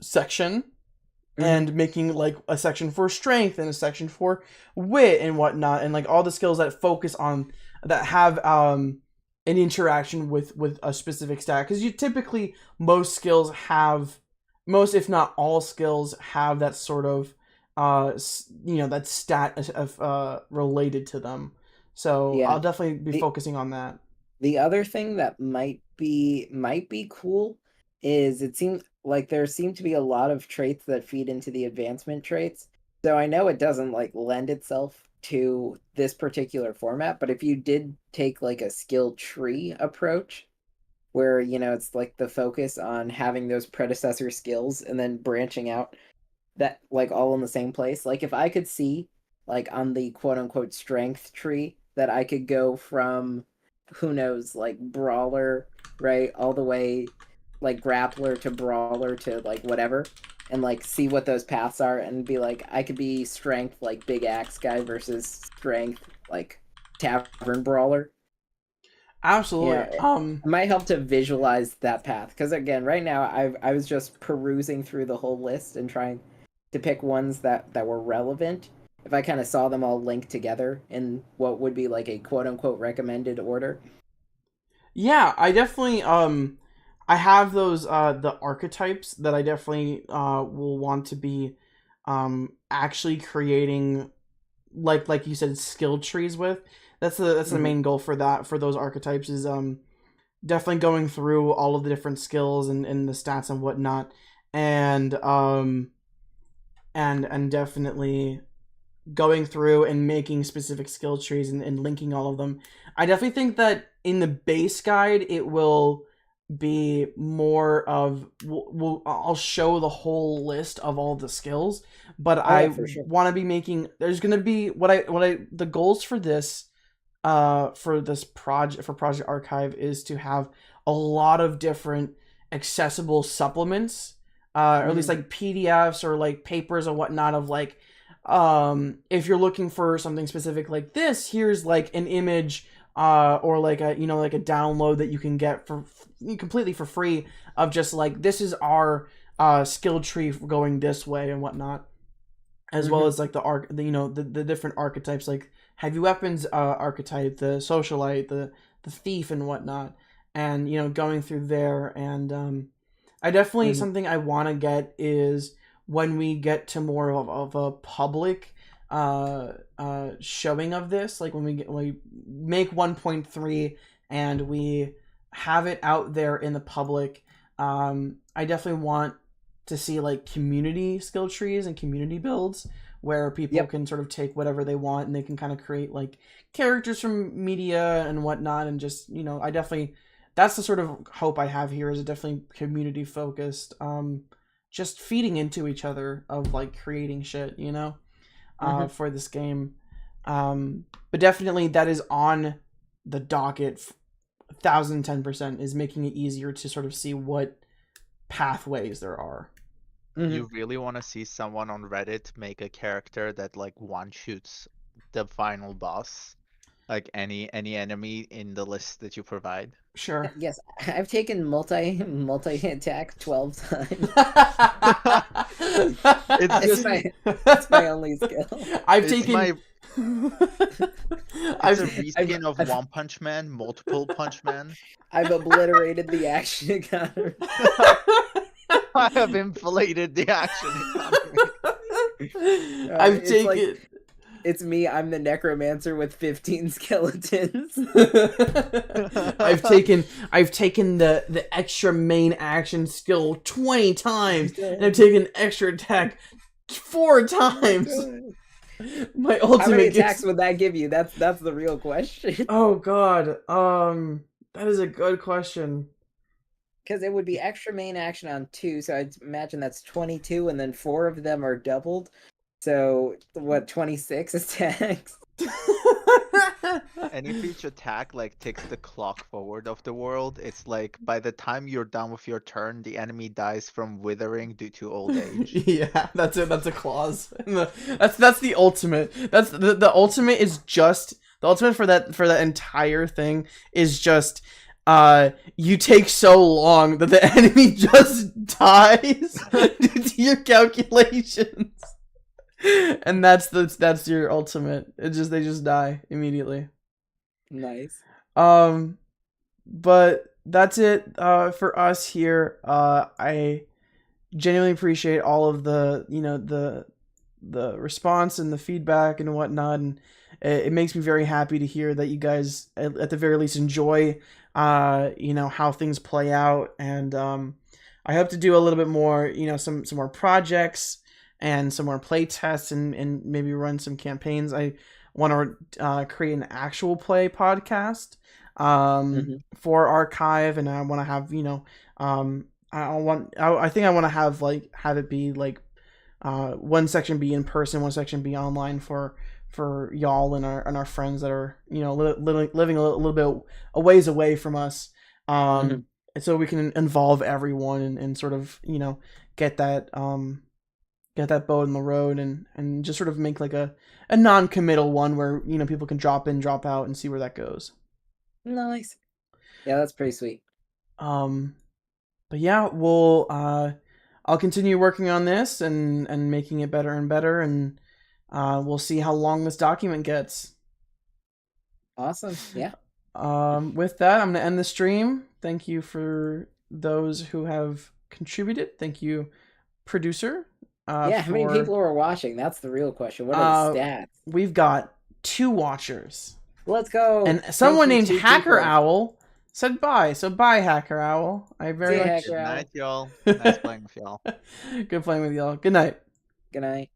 section Mhm. and making like a section for strength and a section for wit and whatnot, and like all the skills that focus on that have an interaction with a specific stat, because you typically most if not all skills have that sort of that stat of related to them. So Yeah. I'll definitely be The focusing on that. The other thing that might be cool is it seems like there seem to be a lot of traits that feed into the advancement traits. So I know it doesn't like lend itself to this particular format, but if you did take like a skill tree approach where, it's like the focus on having those predecessor skills and then branching out that like all in the same place. Like if I could see like on the quote unquote strength tree that I could go from who knows like brawler right all the way like grappler to brawler to like whatever and like see what those paths are and be like I could be strength like big axe guy versus strength like tavern brawler. Absolutely. It might help to visualize that path because again, right now I was just perusing through the whole list and trying to pick ones that were relevant. If I kind of saw them all linked together in what would be like a quote unquote recommended order. Yeah, I definitely I have those the archetypes that I definitely will want to be actually creating like you said skill trees with. That's the Mm-hmm. main goal for those archetypes is definitely going through all of the different skills and the stats and whatnot, and and definitely going through and making specific skill trees and linking all of them. I definitely think that in the base guide it will be more of I'll show the whole list of all the skills, but Oh yeah, I for sure. want to be making there's going to be what I the goals for this project for Project Archive is to have a lot of different accessible supplements, or at least Mm-hmm. like PDFs or like papers or whatnot of like if you're looking for something specific like this, here's like an image or like a like a download that you can get for completely for free of just like this is our skill tree for going this way and whatnot, as well Mm-hmm. as like the arc, the different archetypes like heavy weapons archetype, the socialite, the thief and whatnot, and going through there. And I definitely Mm-hmm. something I want to get is when we get to more of a public showing of this, like when we make 1.3 and we have it out there in the public. I definitely want to see like community skill trees and community builds where people Yep. can sort of take whatever they want and they can kind of create like characters from media and whatnot, and just I definitely, that's the sort of hope I have here, is definitely community focused, just feeding into each other of like creating shit, for this game. But definitely that is on the docket. 1010% is making it easier to sort of see what pathways there are. You really want to see someone on Reddit make a character that like one shoots the final boss, like any enemy in the list that you provide. Sure. Yes, I've taken multi attack 12 times. It's It's just that's my only skill. I've it's taken. my I've, it's a reskin of One Punch Man, multiple Punch Man. I've obliterated the action economy. I have inflated the action economy. I've It's taken. like- It's me, I'm the necromancer with 15 skeletons. I've taken the extra main action skill 20 times, and I've taken extra attack 4 times. My ultimate How many gets- attacks would that give you? That's the real question. Oh god. That is a good question. Because it would be extra main action on 2, so I'd imagine that's 22, and then 4 of them are doubled. So, what, 26 attacks? And if each attack like ticks the clock forward of the world, it's like by the time you're done with your turn, the enemy dies from withering due to old age. Yeah, that's it. That's a clause. That's the ultimate. That's the ultimate is just the ultimate for that entire thing is just you take so long that the enemy just dies due to your calculations. And that's your ultimate. They just die immediately. Nice. But that's it for us here. I genuinely appreciate all of the the response and the feedback and whatnot, and it makes me very happy to hear that you guys at the very least enjoy how things play out. And I hope to do a little bit more, some more projects and some more play tests, and maybe run some campaigns. I want to create an actual play podcast for Archive, and I want to have I think I want to have it be like one section be in person, one section be online for y'all and our friends that are living a little bit a ways away from us, so we can involve everyone and sort of get that boat in the road, and just sort of make like a non-committal one where people can drop in, drop out, and see where that goes. Nice. Yeah, that's pretty sweet. But yeah, I'll continue working on this and making it better and better, and we'll see how long this document gets. Awesome. Yeah. With that, I'm gonna end the stream. Thank you for those who have contributed. Thank you, producer. How many people are watching? That's the real question. What are the stats? We've got 2 watchers. Let's go. And someone Thank you, named 2 Hacker people. Owl said bye. So bye, Hacker Owl. I very See ya, much Hacker Owl. Good night, y'all. Nice playing with y'all. good playing with y'all. Good night. Good night.